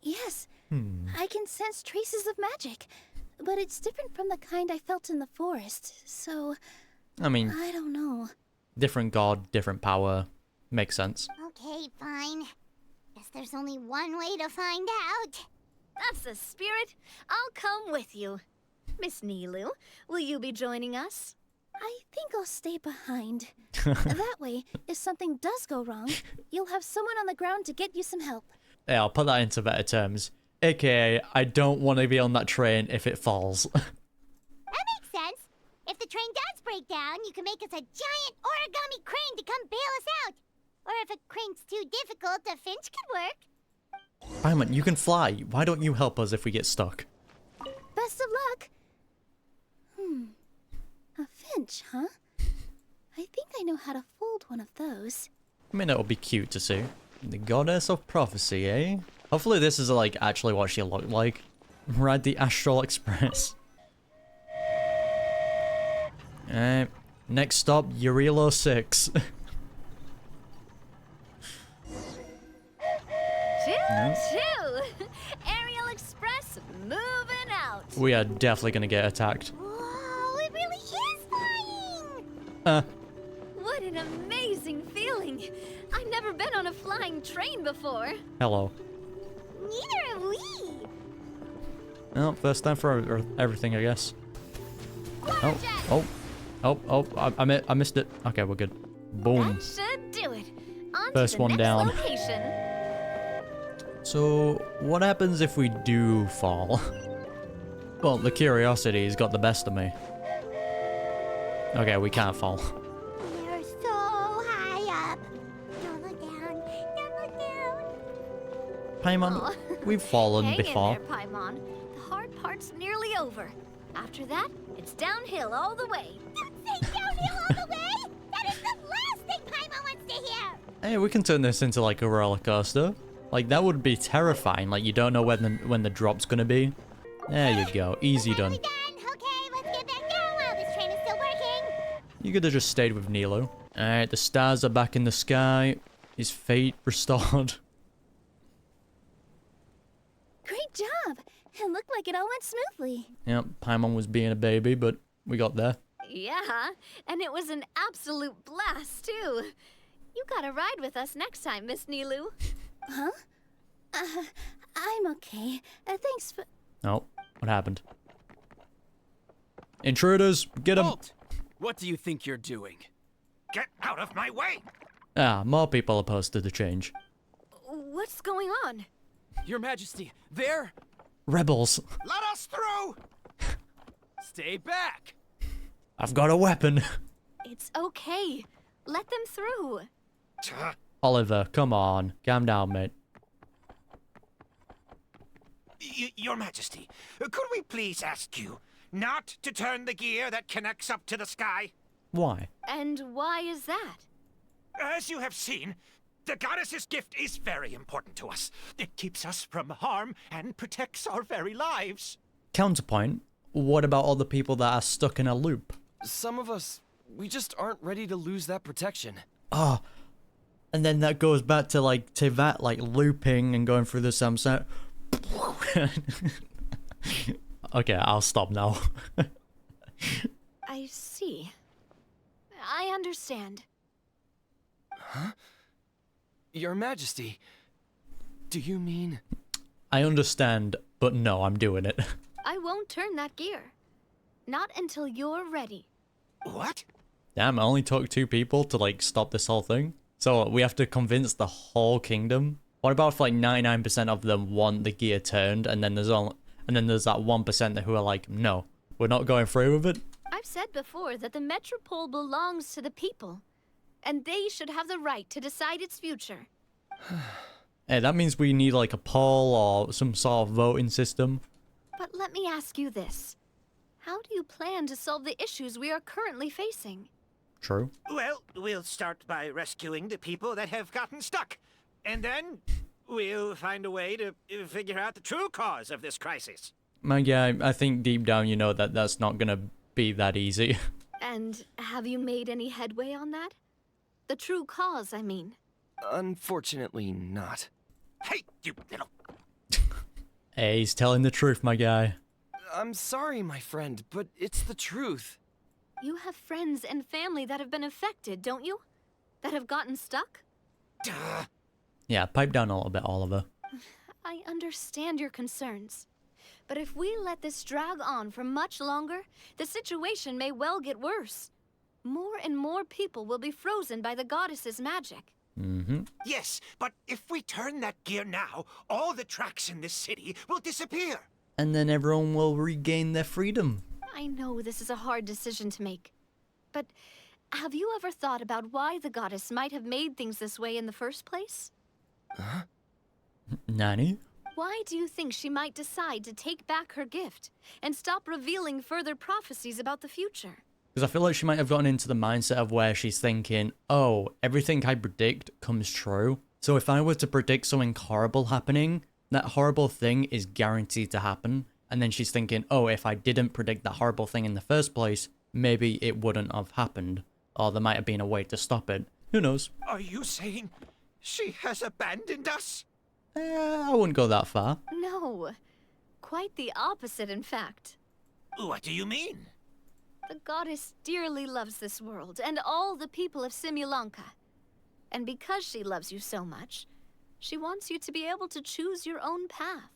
Yes, I can sense traces of magic. But it's different from the kind I felt in the forest, so... I mean... I don't know. Different god, different power. Makes sense. Okay, fine. Guess there's only one way to find out. That's the spirit. I'll come with you. Miss Nilu, will you be joining us? I think I'll stay behind. That way, if something does go wrong, you'll have someone on the ground to get you some help. Yeah, I'll put that into better terms. AKA, I don't want to be on that train if it falls. That makes sense. If the train does break down, you can make us a giant origami crane to come bail us out. Or if a crane's too difficult, a finch could work. Paimon, you can fly. Why don't you help us if we get stuck? Best of luck. A finch, huh? I think I know how to fold one of those. I mean, it'll be cute to see. The goddess of prophecy, eh? Hopefully this is, like, actually what she looked like. Ride the Astral Express. Next stop, Urilo 6. Choo! Aerial Express moving out. We are definitely gonna get attacked. Whoa, it really is flying! What an amazing feeling. I've never been on a flying train before. Hello. Neither have we. Well, first time for everything, I guess. I missed it. Okay, we're good. Boom. That should do it. On First to the one next down. location. So, what happens if we do fall? Well, the curiosity's got the best of me. Okay, we can't fall. We're so high up. Don't look down. Don't look down. Paimon, Aw. we've fallen Hang before. in there, Paimon. The hard part's nearly over. After that, it's downhill all the way. Don't say downhill all the way. That is the last thing Paimon wants to hear. Hey, we can turn this into like a roller coaster. Like, that would be terrifying. Like, you don't know when the drop's gonna be. There you go. Easy done. Finally done. Okay, let's get back down while this train is still working. You could have just stayed with Nilo. Alright, the stars are back in the sky. His fate restored. Great job! It looked like it all went smoothly. Yep, Paimon was being a baby, but we got there. Yeah, and it was an absolute blast, too. You gotta ride with us next time, Miss Nilu. Huh? I'm okay. Thanks for... Oh, what happened? Intruders, get them! Halt! What do you think you're doing? Get out of my way! Ah, more people opposed to the change. What's going on? Your Majesty, there! Rebels! Let us through! Stay back! I've got a weapon! It's okay. Let them through. Oliver, come on. Calm down, mate. Your Majesty, could we please ask you not to turn the gear that connects up to the sky? Why? And why is that? As you have seen, the goddess's gift is very important to us. It keeps us from harm and protects our very lives. Counterpoint, what about all the people that are stuck in a loop? Some of us, we just aren't ready to lose that protection. Oh, and then that goes back to like Tivat, like looping and going through the sunset. Okay, I'll stop now. I see. I understand. Huh? Your Majesty, do you mean... I understand, but no, I'm doing it. I won't turn that gear. Not until you're ready. What? Damn, I only took 2 people to like stop this whole thing. So we have to convince the whole kingdom. What about if like 99% of them want the gear turned, and then there's that 1% who are like, no, we're not going through with it? I've said before that the Metropole belongs to the people, and they should have the right to decide its future. Hey, that means we need like a poll or some sort of voting system. But let me ask you this. How do you plan to solve the issues we are currently facing? True. Well, we'll start by rescuing the people that have gotten stuck. And then we'll find a way to figure out the true cause of this crisis. My guy, I think deep down you know that that's not gonna be that easy. And have you made any headway on that? The true cause, I mean. Unfortunately not. Hey, you little... Hey, he's telling the truth, my guy. I'm sorry, my friend, but it's the truth. You have friends and family that have been affected, don't you? That have gotten stuck? Duh. Yeah, pipe down a little bit, Oliver. I understand your concerns. But if we let this drag on for much longer, the situation may well get worse. More and more people will be frozen by the goddess's magic. Mm-hmm. Yes, but if we turn that gear now, all the tracks in this city will disappear. And then everyone will regain their freedom. I know this is a hard decision to make. But have you ever thought about why the goddess might have made things this way in the first place? Huh? Nanny? Why do you think she might decide to take back her gift and stop revealing further prophecies about the future? Because I feel like she might have gotten into the mindset of where she's thinking, oh, everything I predict comes true. So if I were to predict something horrible happening, that horrible thing is guaranteed to happen. And then she's thinking, oh, if I didn't predict that horrible thing in the first place, maybe it wouldn't have happened. Or there might have been a way to stop it. Who knows? Are you saying she has abandoned us? I wouldn't go that far. No. Quite the opposite, in fact. What do you mean? The goddess dearly loves this world and all the people of Simulanka. And because she loves you so much, she wants you to be able to choose your own path.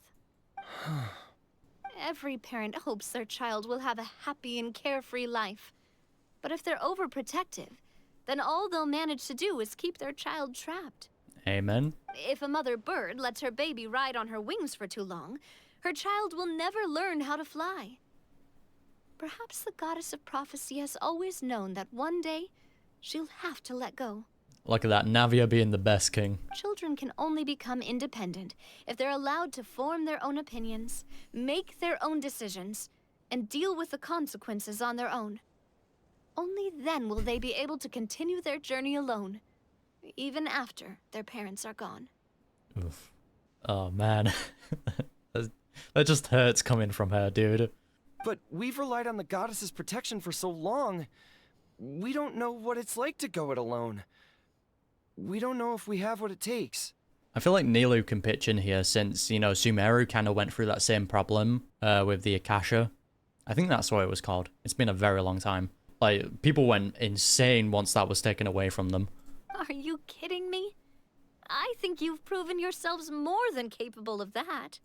Every parent hopes their child will have a happy and carefree life. But if they're overprotective, then all they'll manage to do is keep their child trapped. Amen. If a mother bird lets her baby ride on her wings for too long, her child will never learn how to fly. Perhaps the goddess of prophecy has always known that one day she'll have to let go. Look at that, Navia being the best king. Children can only become independent if they're allowed to form their own opinions, make their own decisions, and deal with the consequences on their own. Only then will they be able to continue their journey alone, even after their parents are gone. Oof. Oh man. That just hurts coming from her, dude. But we've relied on the goddess's protection for so long. We don't know what it's like to go it alone. We don't know if we have what it takes. I feel like Nilu can pitch in here since, you know, Sumeru kind of went through that same problem with the Akasha. I think that's what it was called. It's been a very long time. Like, people went insane once that was taken away from them. Are you kidding me? I think you've proven yourselves more than capable of that.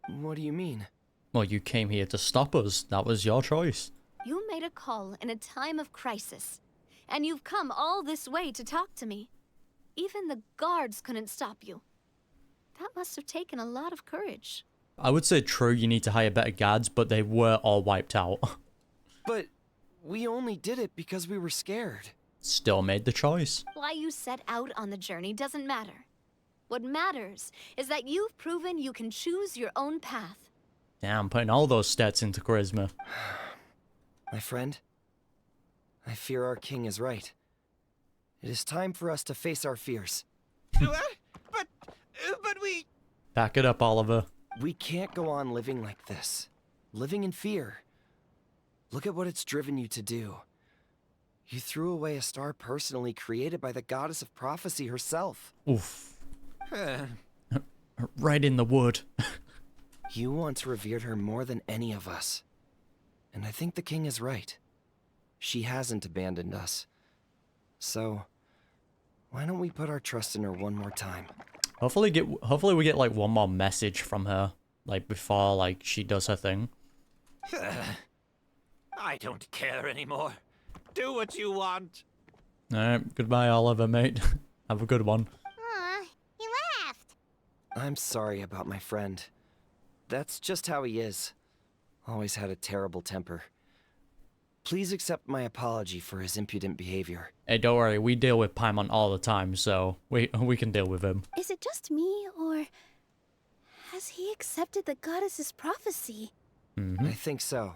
What do you mean? Well, you came here to stop us. That was your choice. You made a call in a time of crisis, and you've come all this way to talk to me. Even the guards couldn't stop you. That must have taken a lot of courage. I would say true, you need to hire better guards, but they were all wiped out. But we only did it because we were scared. Still made the choice. Why you set out on the journey doesn't matter. What matters is that you've proven you can choose your own path. Damn, putting all those stats into charisma. My friend, I fear our king is right. It is time for us to face our fears. But we... Back it up, Oliver. We can't go on living like this. Living in fear. Look at what it's driven you to do. You threw away a star personally created by the goddess of prophecy herself. Oof. Right in the wood. You once revered her more than any of us. And I think the king is right. She hasn't abandoned us. So, why don't we put our trust in her one more time? Hopefully we get like one more message from her, like before like she does her thing. I don't care anymore. Do what you want. Alright, goodbye Oliver, mate. Have a good one. Aw, he left. I'm sorry about my friend. That's just how he is. Always had a terrible temper. Please accept my apology for his impudent behavior. Hey, don't worry, we deal with Paimon all the time, so we can deal with him. Is it just me, or has he accepted the goddess's prophecy? I think so.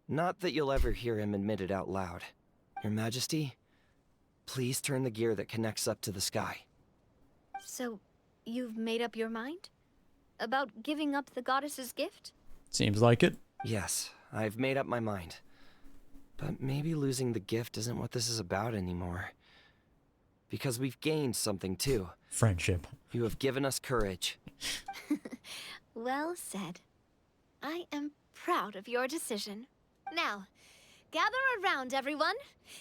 Not that you'll ever hear him admit it out loud. Your Majesty, please turn the gear that connects up to the sky. So, you've made up your mind? About giving up the goddess's gift? Seems like it. Yes, I've made up my mind. But maybe losing the gift isn't what this is about anymore. Because we've gained something too. Friendship. You have given us courage. Well said. I am proud of your decision. Now, gather around, everyone,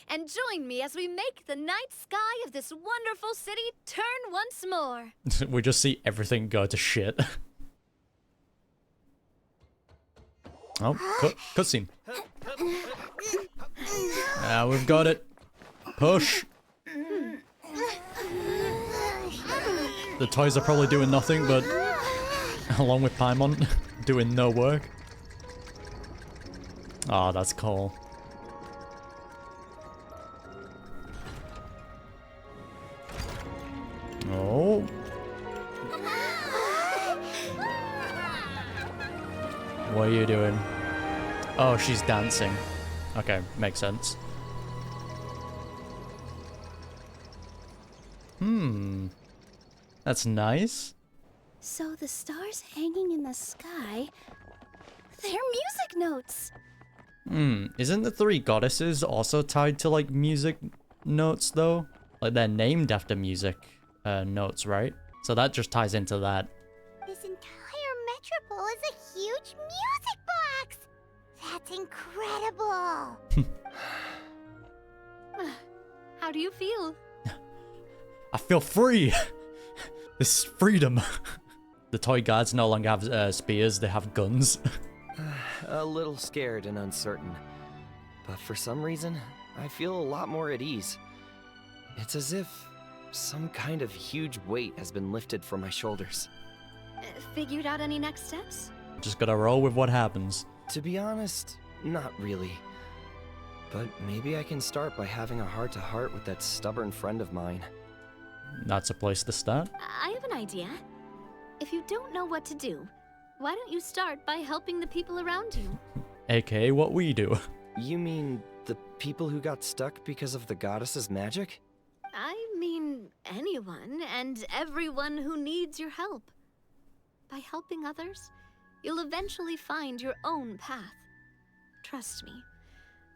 and join me as we make the night sky of this wonderful city turn once more. We just see everything go to shit. Oh, cutscene. We've got it. Push. The toys are probably doing nothing, but along with Paimon doing no work. Oh, that's cool. Oh. What are you doing? Oh, she's dancing. Okay, makes sense. That's nice. So the stars hanging in the sky, they're music notes. Isn't the three goddesses also tied to, like, music notes, though? Like, they're named after music notes, right? So that just ties into that. This entire metropole is a huge music box! That's incredible! How do you feel? I feel free! This is freedom. The toy guards no longer have spears, they have guns. A little scared and uncertain. But for some reason, I feel a lot more at ease. It's as if some kind of huge weight has been lifted from my shoulders. Figured out any next steps? Just gotta roll with what happens. To be honest, not really. But maybe I can start by having a heart-to-heart with that stubborn friend of mine. That's a place to start. I have an idea. If you don't know what to do, why don't you start by helping the people around you? AKA what we do. You mean the people who got stuck because of the goddess's magic? I mean anyone and everyone who needs your help. By helping others, you'll eventually find your own path. Trust me,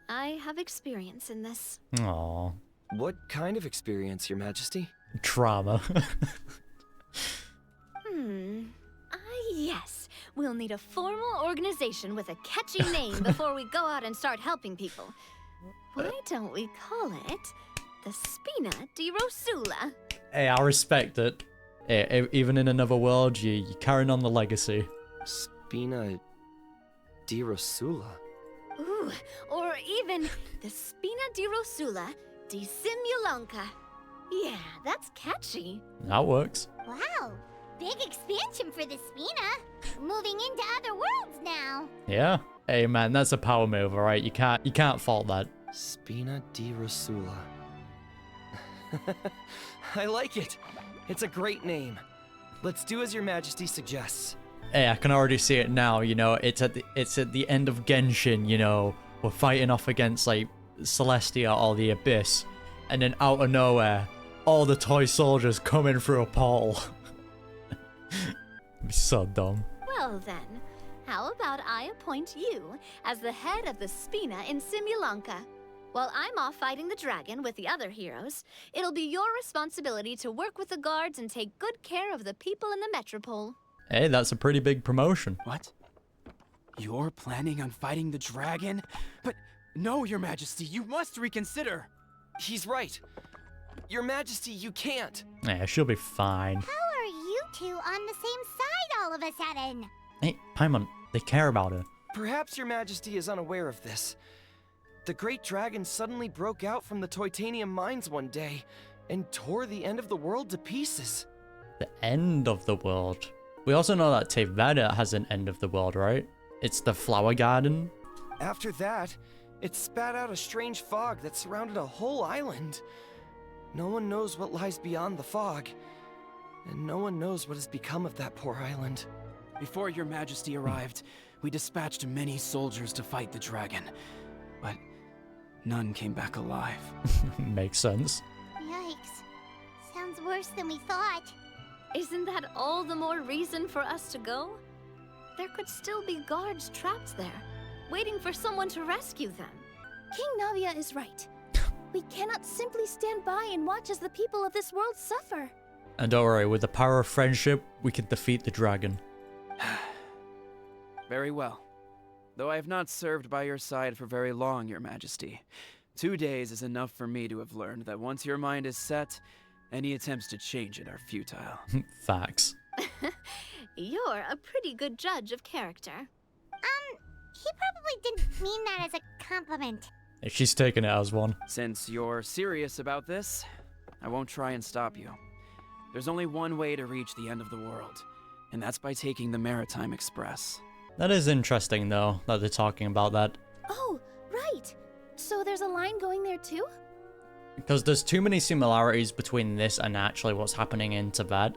I have experience in this. Aww. What kind of experience, Your Majesty? Trauma. Yes. We'll need a formal organization with a catchy name before we go out and start helping people. Why don't we call it the Spina di Rosula? Hey, I respect it. Hey, even in another world, you're carrying on the legacy. Spina di Rosula. Ooh, or even the Spina di Rosula di Simulanka. Yeah, that's catchy. That works. Wow, big expansion for the Spina. Moving into other worlds now. Yeah. Hey man, that's a power move, alright? You can't fault that. Spina di Rosula. I like it. It's a great name. Let's do as Your Majesty suggests. Hey, I can already see it now, you know, it's at the end of Genshin, you know. We're fighting off against like Celestia or the Abyss, and then out of nowhere, all the toy soldiers come in through a portal. It'd be so dumb. Well then, how about I appoint you as the head of the Spina in Simulanka? While I'm off fighting the dragon with the other heroes, it'll be your responsibility to work with the guards and take good care of the people in the metropole. Hey, that's a pretty big promotion. What? You're planning on fighting the dragon? But no, Your Majesty, you must reconsider. He's right. Your Majesty, you can't. Yeah, she'll be fine. How are you two on the same side all of a sudden? Hey, Paimon, they care about her. Perhaps Your Majesty is unaware of this. The great dragon suddenly broke out from the Titanium mines one day and tore the end of the world to pieces. The end of the world. We also know that Teyveda has an end of the world, right? It's the flower garden. After that, it spat out a strange fog that surrounded a whole island. No one knows what lies beyond the fog, and no one knows what has become of that poor island. Before Your Majesty arrived, we dispatched many soldiers to fight the dragon, but none came back alive. Makes sense. Yikes. Sounds worse than we thought. Isn't that all the more reason for us to go? There could still be guards trapped there, waiting for someone to rescue them. King Navia is right. We cannot simply stand by and watch as the people of this world suffer. And don't worry, with the power of friendship, we can defeat the dragon. Very well. Though I have not served by your side for very long, Your Majesty. 2 days is enough for me to have learned that once your mind is set, any attempts to change it are futile. Facts. You're a pretty good judge of character. He probably didn't mean that as a compliment. She's taking it as one. Since you're serious about this, I won't try and stop you. There's only one way to reach the end of the world, and that's by taking the Maritime Express. That is interesting, though, that they're talking about that. Oh, right. So there's a line going there too? Because there's too many similarities between this and actually what's happening in Teyvat.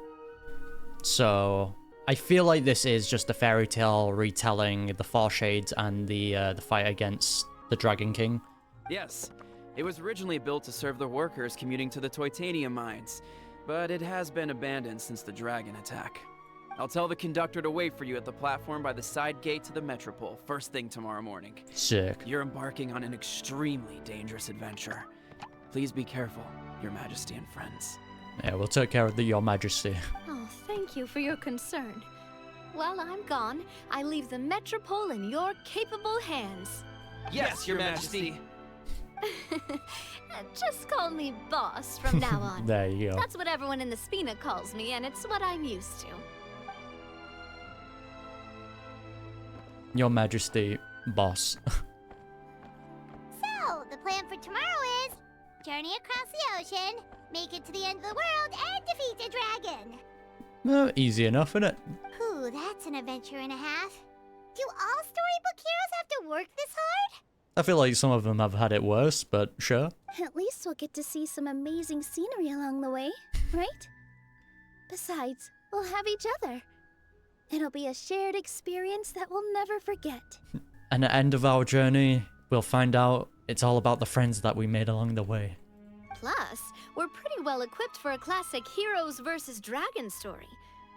So I feel like this is just a fairy tale retelling the Four Shades and the fight against the Dragon King. Yes, it was originally built to serve the workers commuting to the Titanium mines, but it has been abandoned since the dragon attack. I'll tell the conductor to wait for you at the platform by the side gate to the Metropole, first thing tomorrow morning. Sick. You're embarking on an extremely dangerous adventure. Please be careful, Your Majesty and friends. Yeah, we'll take care of Your Majesty. Oh, thank you for your concern. While I'm gone, I leave the Metropole in your capable hands. Yes, Your Majesty! Just call me boss from now on. There you go. That's what everyone in the Spina calls me, and it's what I'm used to. Your Majesty, boss. So, the plan for tomorrow is journey across the ocean, make it to the end of the world, and defeat a dragon. Easy enough, innit? Ooh, that's an adventure and a half. Do all storybook heroes have to work this hard? I feel like some of them have had it worse, but sure. At least we'll get to see some amazing scenery along the way, right? Besides, we'll have each other. It'll be a shared experience that we'll never forget. And at the end of our journey, we'll find out it's all about the friends that we made along the way. Plus, we're pretty well equipped for a classic heroes versus dragons story.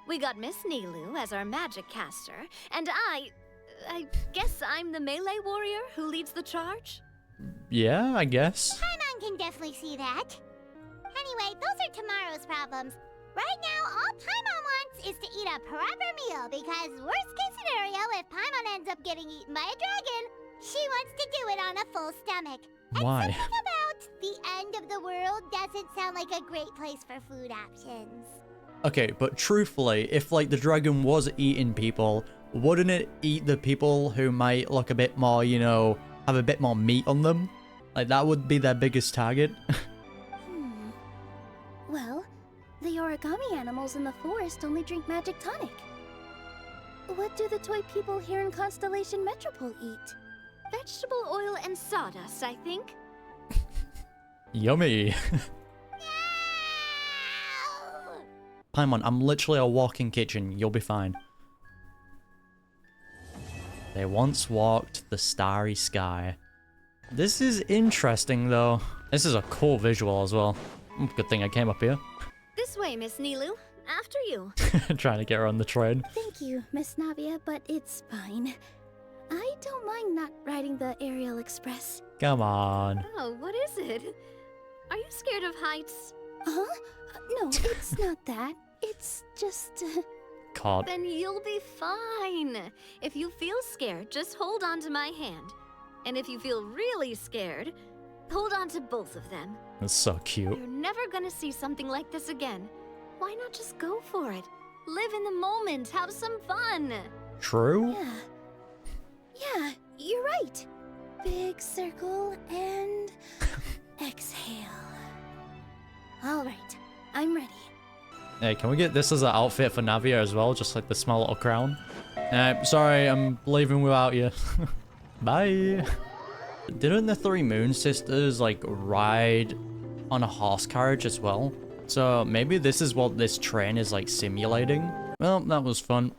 We got Miss Nilou as our magic caster, and I guess I'm the melee warrior who leads the charge? Yeah, I guess. Paimon can definitely see that. Anyway, those are tomorrow's problems. Right now, all Paimon wants is to eat a proper meal, because worst case scenario, if Paimon ends up getting eaten by a dragon, she wants to do it on a full stomach. And Why? something about the end of the world doesn't sound like a great place for food options. Okay, but truthfully, if like the dragon was eating people, wouldn't it eat the people who might look a bit more, you know, have a bit more meat on them? Like that would be their biggest target. Well, the origami animals in the forest only drink magic tonic. What do the toy people here in Constellation Metropole eat? Vegetable oil and sawdust, I think. Yummy. Paimon, I'm literally a walking kitchen. You'll be fine. They once walked the starry sky. This is interesting, though. This is a cool visual as well. Good thing I came up here. This way, Miss Nilou. After you. Trying to get her on the train. Thank you, Miss Navia, but it's fine. I don't mind not riding the Aerial Express. Come on. Oh, what is it? Are you scared of heights? Huh? No, it's not that. It's just... God. Then you'll be fine. If you feel scared, just hold on to my hand. And if you feel really scared, hold on to both of them. That's so cute. You're never gonna see something like this again. Why not just go for it? Live in the moment, have some fun. True? Yeah, you're right. Big circle and exhale. All right, I'm ready. Hey, can we get this as an outfit for Navia as well? Just like the small little crown? Sorry, I'm leaving without you. Bye. Didn't the three Moon Sisters, like, ride on a horse carriage as well? So maybe this is what this train is, like, simulating? Well, that was fun.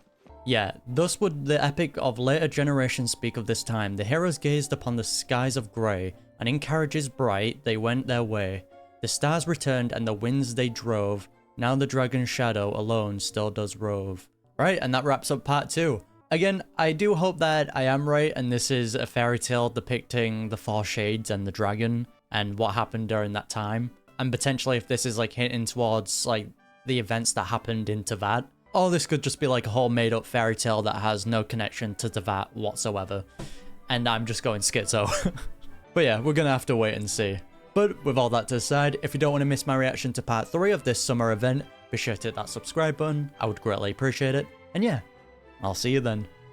Yeah, thus would the epic of later generations speak of this time. The heroes gazed upon the skies of grey, and in carriages bright they went their way. The stars returned and the winds they drove. Now the dragon's shadow alone still does rove. Right, and that wraps up part 2. Again, I do hope that I am right and this is a fairy tale depicting the Four Shades and the dragon and what happened during that time. And potentially if this is like hinting towards like the events that happened in Teyvat. Or this could just be like a whole made up fairy tale that has no connection to Teyvat whatsoever. And I'm just going schizo. But yeah, we're gonna have to wait and see. But with all that to the side, if you don't want to miss my reaction to part 3 of this summer event, be sure to hit that subscribe button. I would greatly appreciate it. And yeah, I'll see you then.